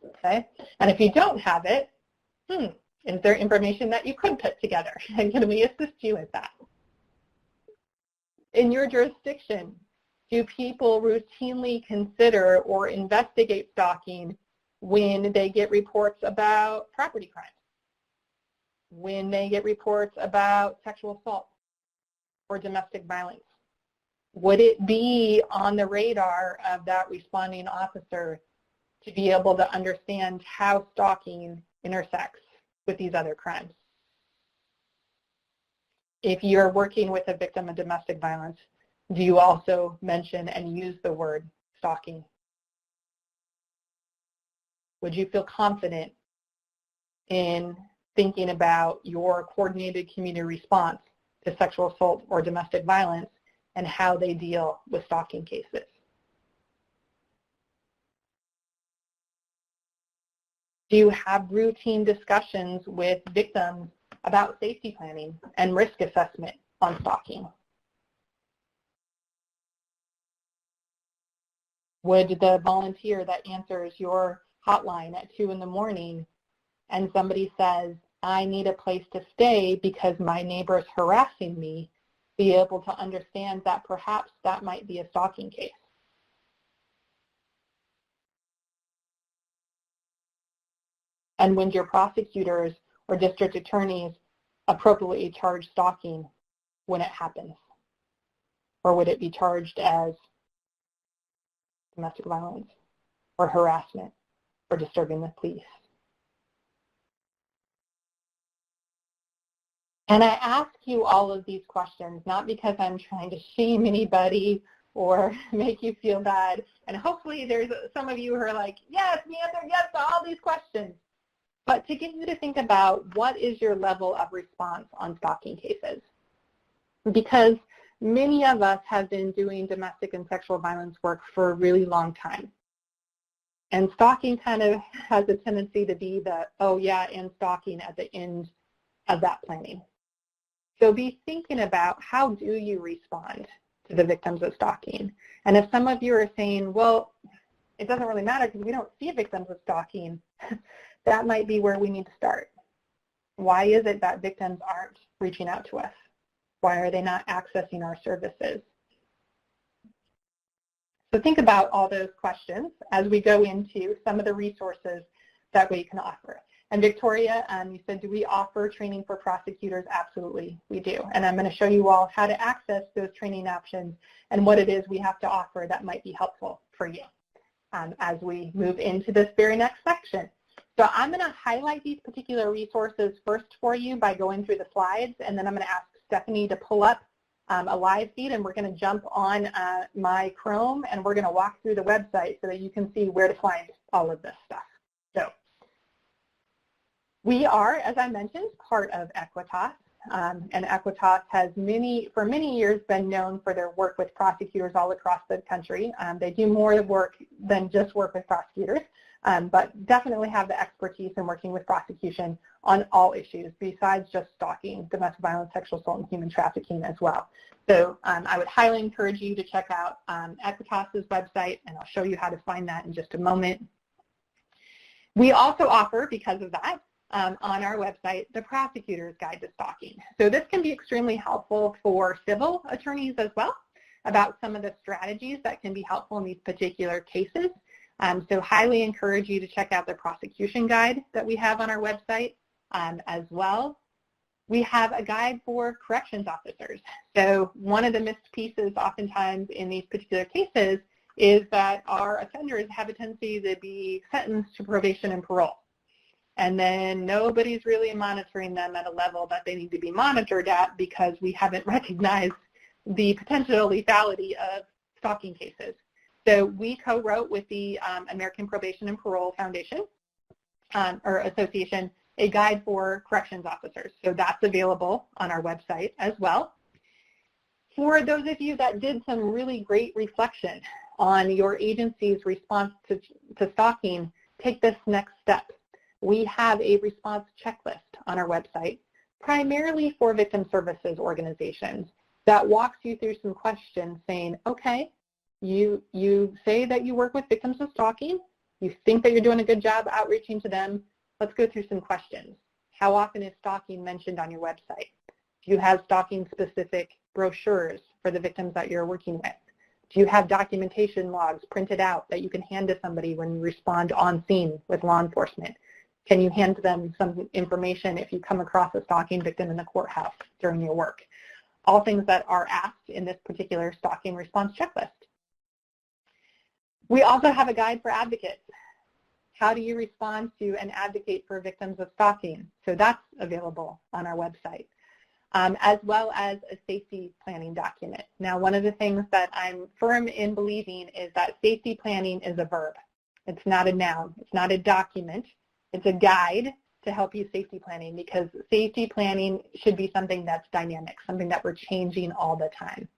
S2: Okay, and if you don't have it, is there information that you could put together? And can we assist you with that? In your jurisdiction, do people routinely consider or investigate stalking when they get reports about property crimes, when they get reports about sexual assault or domestic violence? Would it be on the radar of that responding officer to be able to understand how stalking intersects with these other crimes? If you're working with a victim of domestic violence, do you also mention and use the word stalking? Would you feel confident in thinking about your coordinated community response to sexual assault or domestic violence and how they deal with stalking cases? Do you have routine discussions with victims about safety planning and risk assessment on stalking? Would the volunteer that answers your hotline at 2 in the morning and somebody says, I need a place to stay because my neighbor is harassing me, be able to understand that perhaps that might be a stalking case? And when your prosecutors or district attorneys appropriately charge stalking when it happens? Or would it be charged as domestic violence or harassment or disturbing the peace? And I ask you all of these questions not because I'm trying to shame anybody or make you feel bad. And hopefully there's some of you who are like, yes, the answer yes to all these questions. But to get you to think about what is your level of response on stalking cases. Because many of us have been doing domestic and sexual violence work for a really long time. And stalking kind of has a tendency to be the, oh yeah, and stalking at the end of that planning. So be thinking about how do you respond to the victims of stalking. And if some of you are saying, well, it doesn't really matter because we don't see victims of stalking, that might be where we need to start. Why is it that victims aren't reaching out to us? Why are they not accessing our services? So think about all those questions as we go into some of the resources that we can offer. And Victoria, you said, do we offer training for prosecutors? Absolutely, we do. And I'm going to show you all how to access those training options and what it is we have to offer that might be helpful for you as we move into this very next section. So I'm going to highlight these particular resources first for you by going through the slides, and then I'm going to ask Stephanie to pull up a live feed, and we're going to jump on my Chrome, and we're going to walk through the website so that you can see where to find all of this stuff. So we are, as I mentioned, part of Equitas, and Equitas has for many years been known for their work with prosecutors all across the country. They do more work than just work with prosecutors, but definitely have the expertise in working with prosecution on all issues besides just stalking, domestic violence, sexual assault, and human trafficking as well. So I would highly encourage you to check out Equitas's website, and I'll show you how to find that in just a moment. We also offer, because of that, on our website, the Prosecutor's Guide to Stalking. So this can be extremely helpful for civil attorneys as well, about some of the strategies that can be helpful in these particular cases. So highly encourage you to check out the prosecution guide that we have on our website as well. We have a guide for corrections officers. So one of the missed pieces oftentimes in these particular cases is that our offenders have a tendency to be sentenced to probation and parole. And then nobody's really monitoring them at a level that they need to be monitored at because we haven't recognized the potential lethality of stalking cases. So we co-wrote with the American Probation and Parole Foundation or Association a guide for corrections officers. So that's available on our website as well. For those of you that did some really great reflection on your agency's response to stalking, take this next step. We have a response checklist on our website, primarily for victim services organizations, that walks you through some questions saying, okay, you say that you work with victims of stalking, you think that you're doing a good job outreaching to them, let's go through some questions. How often is stalking mentioned on your website? Do you have stalking-specific brochures for the victims that you're working with? Do you have documentation logs printed out that you can hand to somebody when you respond on scene with law enforcement? Can you hand them some information if you come across a stalking victim in the courthouse during your work? All things that are asked in this particular stalking response checklist. We also have a guide for advocates. How do you respond to and advocate for victims of stalking? So that's available on our website, as well as a safety planning document. Now, one of the things that I'm firm in believing is that safety planning is a verb. It's not a noun. It's not a document. It's a guide to help you safety planning, because safety planning should be something that's dynamic, something that we're changing all the time.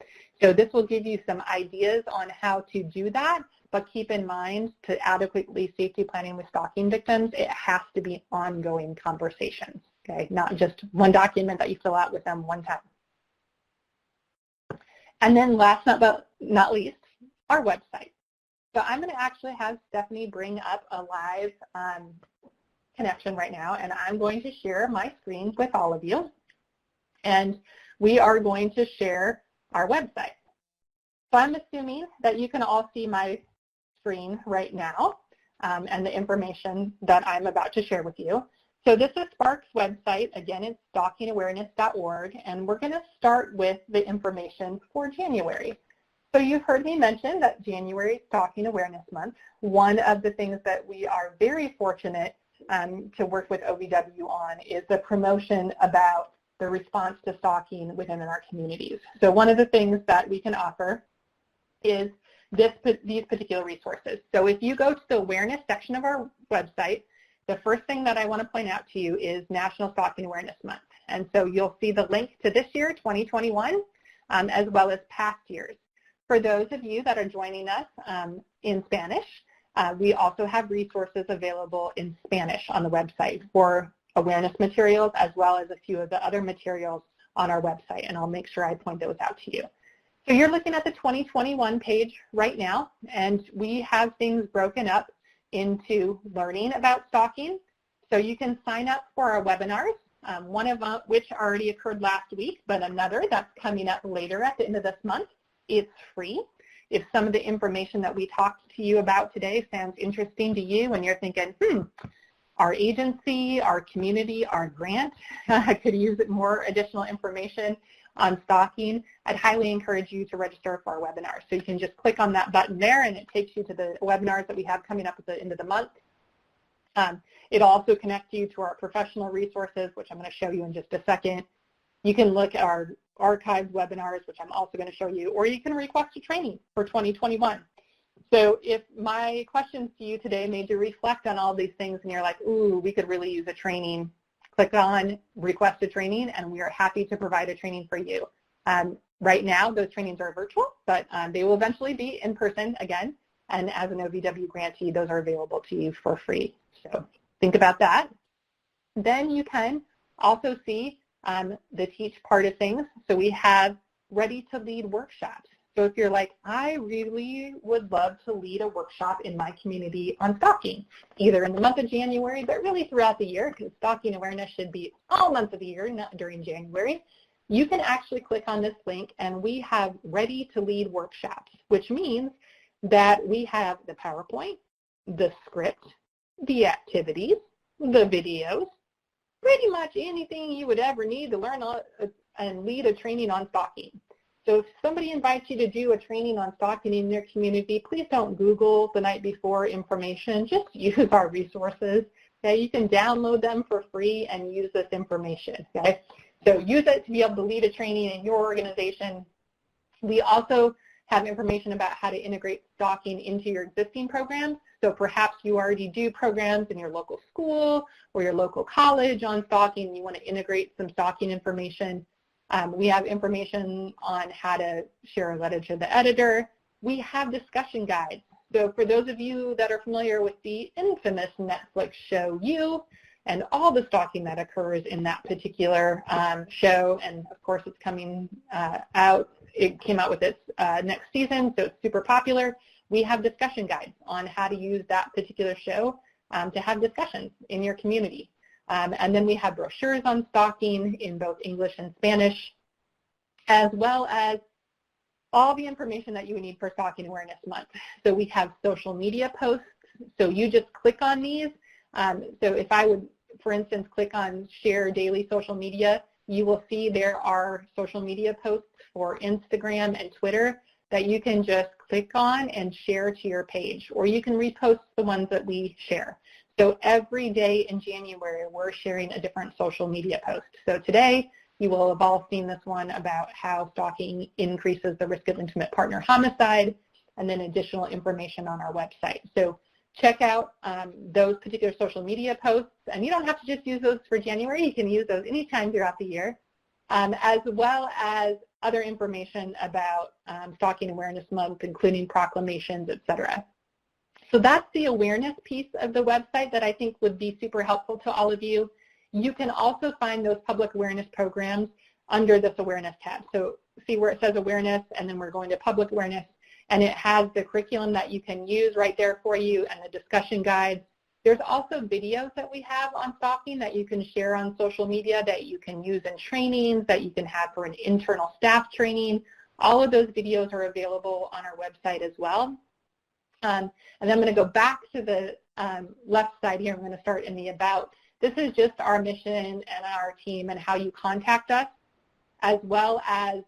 S2: So this will give you some ideas on how to do that, but keep in mind, to adequately safety planning with stalking victims, it has to be ongoing conversations, okay? Not just one document that you fill out with them one time. And then last but not least, our website. So I'm going to actually have Stephanie bring up a live connection right now, and I'm going to share my screen with all of you, and we are going to share our website. So I'm assuming that you can all see my screen right now. and the information that I'm about to share with you. So this is SPARC's website. Again, it's stalkingawareness.org, and we're going to start with the information for January. So you've heard me mention that January is Stalking Awareness Month. One of the things that we are very fortunate to work with OVW on is the promotion about the response to stalking within our communities. So one of the things that we can offer is these particular resources. So if you go to the awareness section of our website, the first thing that I want to point out to you is National Stalking Awareness Month. And so you'll see the link to this year, 2021, as well as past years. For those of you that are joining us in Spanish, we also have resources available in Spanish on the website for awareness materials, as well as a few of the other materials on our website, and I'll make sure I point those out to you. So you're looking at the 2021 page right now, and we have things broken up into learning about stalking. So you can sign up for our webinars, one of which already occurred last week, but another that's coming up later at the end of this month. It's free. If some of the information that we talked to you about today sounds interesting to you and you're thinking, our agency, our community, our grant could use more additional information on stalking, I'd highly encourage you to register for our webinar. So you can just click on that button there and it takes you to the webinars that we have coming up at the end of the month. It'll also connect you to our professional resources, which I'm going to show you in just a second. You can look at our archived webinars, which I'm also going to show you, or you can request a training for 2021. So if my questions to you today made you reflect on all these things and you're like, ooh, we could really use a training, click on request a training and we are happy to provide a training for you. Right now, those trainings are virtual, but they will eventually be in person again. And as an OVW grantee, those are available to you for free. So think about that. Then you can also see the teach part of things. So we have ready to lead workshops. So if you're like, I really would love to lead a workshop in my community on stalking, either in the month of January, but really throughout the year, because stalking awareness should be all months of the year, not during January, you can actually click on this link and we have ready to lead workshops, which means that we have the PowerPoint, the script, the activities, the videos, pretty much anything you would ever need to learn and lead a training on stalking. So if somebody invites you to do a training on stalking in your community, please don't Google the night before information. Just use our resources. Okay? You can download them for free and use this information. Okay? So use it to be able to lead a training in your organization. We also have information about how to integrate stalking into your existing programs. So perhaps you already do programs in your local school or your local college on stalking and you want to integrate some stalking information. We have information on how to share a letter to the editor. We have discussion guides. So for those of you that are familiar with the infamous Netflix show You and all the stalking that occurs in that particular show, and of course it's coming out, it came out with its next season, so it's super popular. We have discussion guides on how to use that particular show to have discussions in your community. And then we have brochures on stalking in both English and Spanish, as well as all the information that you would need for Stalking Awareness Month. So we have social media posts. So you just click on these. So if I would, for instance, click on Share Daily Social Media, you will see there are social media posts for Instagram and Twitter that you can just click on and share to your page, or you can repost the ones that we share. So every day in January, we're sharing a different social media post. So today, you will have all seen this one about how stalking increases the risk of intimate partner homicide, and then additional information on our website. So check out those particular social media posts, and you don't have to just use those for January. You can use those anytime throughout the year, as well as other information about Stalking Awareness Month, including proclamations, etc. So that's the awareness piece of the website that I think would be super helpful to all of you. You can also find those public awareness programs under this awareness tab. So see where it says awareness, and then we're going to public awareness, and it has the curriculum that you can use right there for you and the discussion guides. There's also videos that we have on stalking that you can share on social media, that you can use in trainings, that you can have for an internal staff training. All of those videos are available on our website as well. And then I'm going to go back to the left side here. I'm going to start in the about. This is just our mission and our team and how you contact us, as well as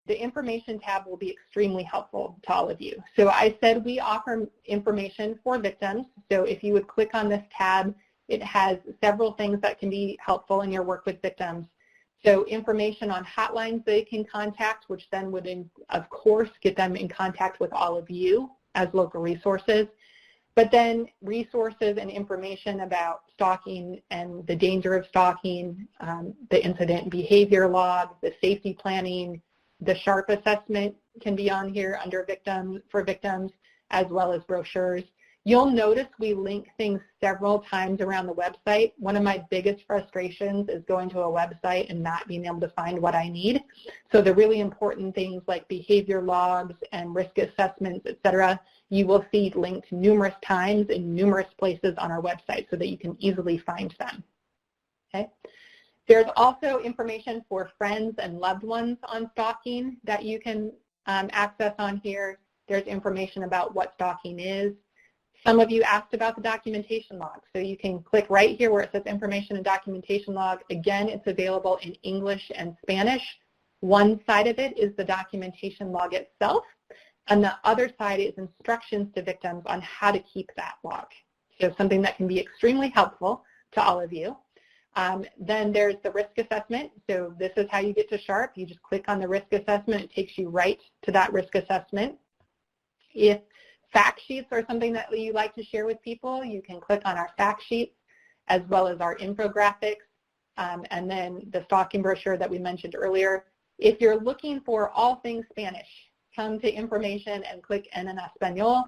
S2: the information tab will be extremely helpful to all of you. So I said we offer information for victims. So if you would click on this tab, it has several things that can be helpful in your work with victims. So information on hotlines they can contact, which then would, of course, get them in contact with all of you as local resources. But then resources and information about stalking and the danger of stalking, the incident behavior log, the safety planning, the SHARP assessment can be on here under for victims, as well as brochures. You'll notice we link things several times around the website. One of my biggest frustrations is going to a website and not being able to find what I need. So the really important things like behavior logs and risk assessments, et cetera, you will see linked numerous times in numerous places on our website so that you can easily find them. Okay. There's also information for friends and loved ones on stalking that you can access on here. There's information about what stalking is. Some of you asked about the documentation log, so you can click right here where it says information and documentation log. Again, it's available in English and Spanish. One side of it is the documentation log itself, and the other side is instructions to victims on how to keep that log. So something that can be extremely helpful to all of you. Then there's the risk assessment. So this is how you get to SHARP. You just click on the risk assessment. It takes you right to that risk assessment. If fact sheets are something that you like to share with people, you can click on our fact sheets as well as our infographics, and then the stalking brochure that we mentioned earlier. If you're looking for all things Spanish, come to information and click en español,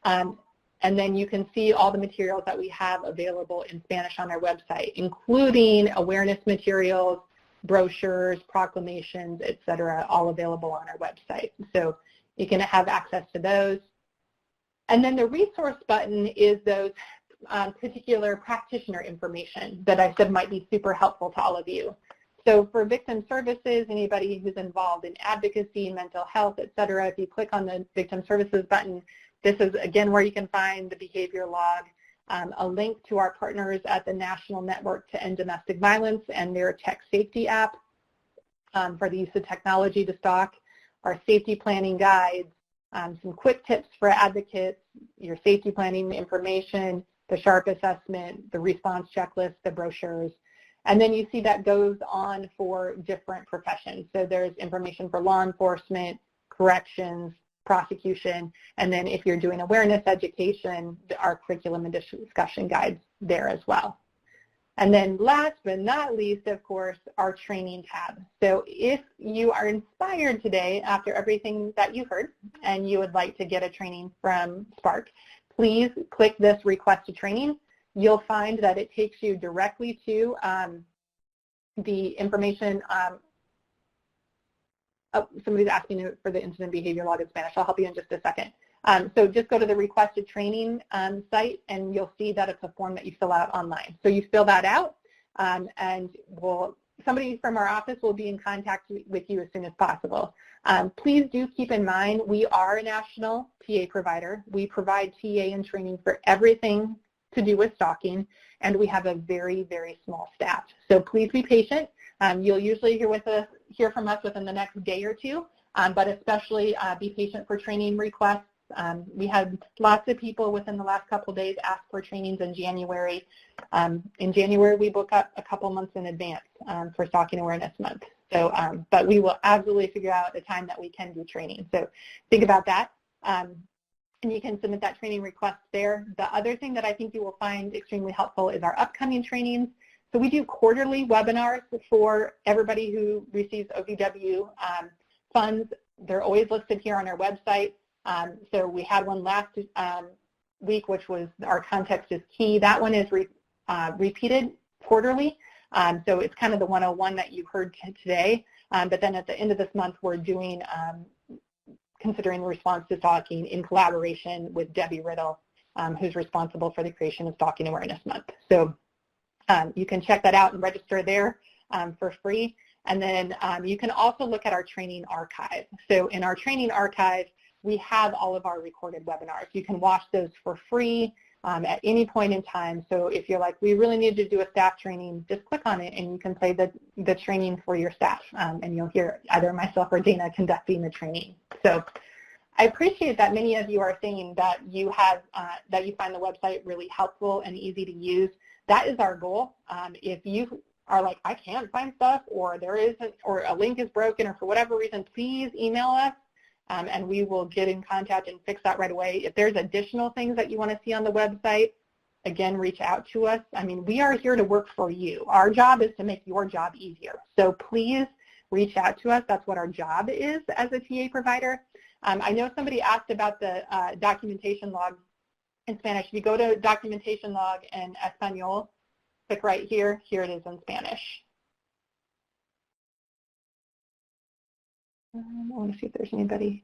S2: and then you can see all the materials that we have available in Spanish on our website, including awareness materials, brochures, proclamations, et cetera, all available on our website. So you can have access to those. And then the resource button is those particular practitioner information that I said might be super helpful to all of you. So for victim services, anybody who's involved in advocacy, mental health, et cetera, if you click on the victim services button, this is again where you can find the behavior log, a link to our partners at the National Network to End Domestic Violence and their tech safety app for the use of technology to stalk, our safety planning guides, some quick tips for advocates, your safety planning information, the SHARP assessment, the response checklist, the brochures. And then you see that goes on for different professions. So there's information for law enforcement, corrections, prosecution, and then if you're doing awareness education, our curriculum and discussion guides there as well. And then last but not least, of course, our training tab. So if you are inspired today after everything that you heard and you would like to get a training from SPARC, please click this request a training. You'll find that it takes you directly to the information. Somebody's asking for the incident behavior log in Spanish. I'll help you in just a second. So just go to the requested training site and you'll see that it's a form that you fill out online. So you fill that out and somebody from our office will be in contact with you as soon as possible. Please do keep in mind we are a national TA provider. We provide TA and training for everything to do with stalking, and we have a very, very small staff. So please be patient. You'll usually hear from us within the next day or two, but especially be patient for training requests. We had lots of people within the last couple of days ask for trainings in January. In January, we book up a couple months in advance for Stalking Awareness Month. So, but we will absolutely figure out a time that we can do training. So think about that. And you can submit that training request there. The other thing that I think you will find extremely helpful is our upcoming trainings. So we do quarterly webinars for everybody who receives OVW funds. They're always listed here on our website. So we had one last week, which was our context is key. That one is repeated quarterly. So it's kind of the 101 that you heard today. But then at the end of this month, we're doing considering the response to stalking in collaboration with Debbie Riddle, who's responsible for the creation of Stalking Awareness Month. So you can check that out and register there for free. And then you can also look at our training archive. So in our training archive, we have all of our recorded webinars. You can watch those for free at any point in time. So if you're like, we really need to do a staff training, just click on it and you can play the training for your staff, and you'll hear either myself or Dana conducting the training. So I appreciate that many of you are saying that you have that you find the website really helpful and easy to use. That is our goal. If you are like, I can't find stuff, or there isn't, or a link is broken, or for whatever reason, please email us, and we will get in contact and fix that right away. If there's additional things that you want to see on the website, again, reach out to us. I mean, we are here to work for you. Our job is to make your job easier. So please reach out to us. That's what our job is as a TA provider. I know somebody asked about the documentation log in Spanish. If you go to documentation log in Espanol, click right here. Here it is in Spanish. I want to see if there's anybody.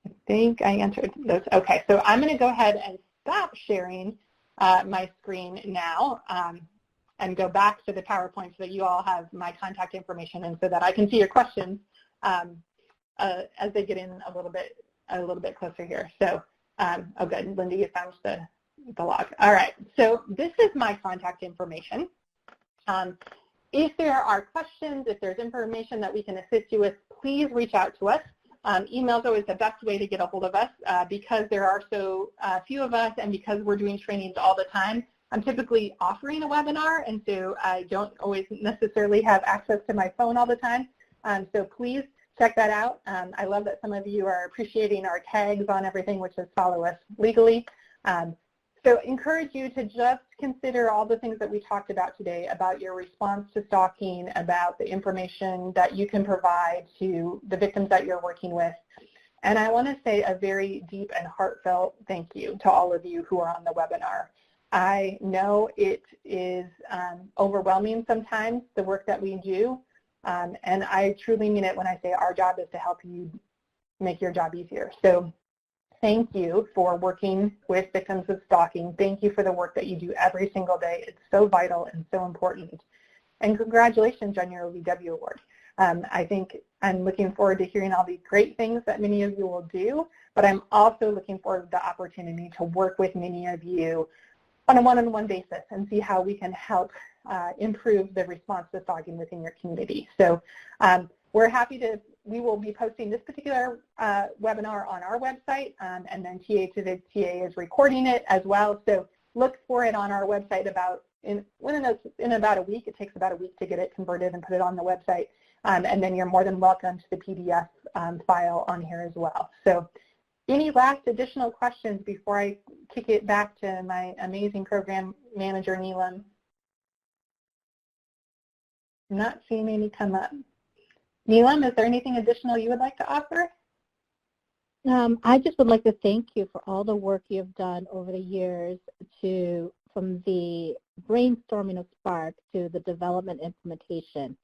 S2: I think I answered those. Okay, so I'm going to go ahead and stop sharing my screen now and go back to the PowerPoint so that you all have my contact information and so that I can see your questions as they get in a little bit closer here. So, oh good, Linda, you found the log. All right, so this is my contact information. If there are questions, if there's information that we can assist you with, please reach out to us. Email is always the best way to get a hold of us because there are so few of us, and because we're doing trainings all the time. I'm typically offering a webinar, and so I don't always necessarily have access to my phone all the time. So please check that out. I love that some of you are appreciating our tags on everything, which is follow us legally. So encourage you to just consider all the things that we talked about today, about your response to stalking, about the information that you can provide to the victims that you're working with. And I want to say a very deep and heartfelt thank you to all of you who are on the webinar. I know it is overwhelming sometimes, the work that we do, and I truly mean it when I say our job is to help you make your job easier. So thank you for working with victims of stalking. Thank you for the work that you do every single day. It's so vital and so important. And congratulations on your OVW award. I think I'm looking forward to hearing all the great things that many of you will do, but I'm also looking forward to the opportunity to work with many of you on a one-on-one basis and see how we can help improve the response to stalking within your community. So we're happy to, we will be posting this particular webinar on our website, and then TA to the TA is recording it as well. So look for it on our website in about a week. It takes about a week to get it converted and put it on the website. And then you're more than welcome to the PDF file on here as well. So any last additional questions before I kick it back to my amazing program manager, Neelam? I'm not seeing any come up. Neelam, is there anything additional you would like to offer?
S3: I just would like to thank you for all the work you've done over the years from the brainstorming of SPARC to the development implementation.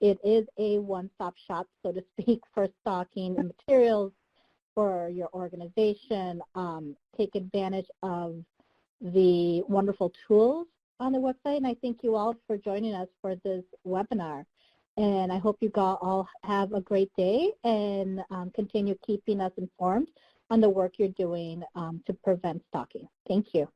S3: It is a one-stop shop, so to speak, for stalking and materials for your organization. Take advantage of the wonderful tools on the website, and I thank you all for joining us for this webinar. And I hope you all have a great day and continue keeping us informed on the work you're doing to prevent stalking. Thank you.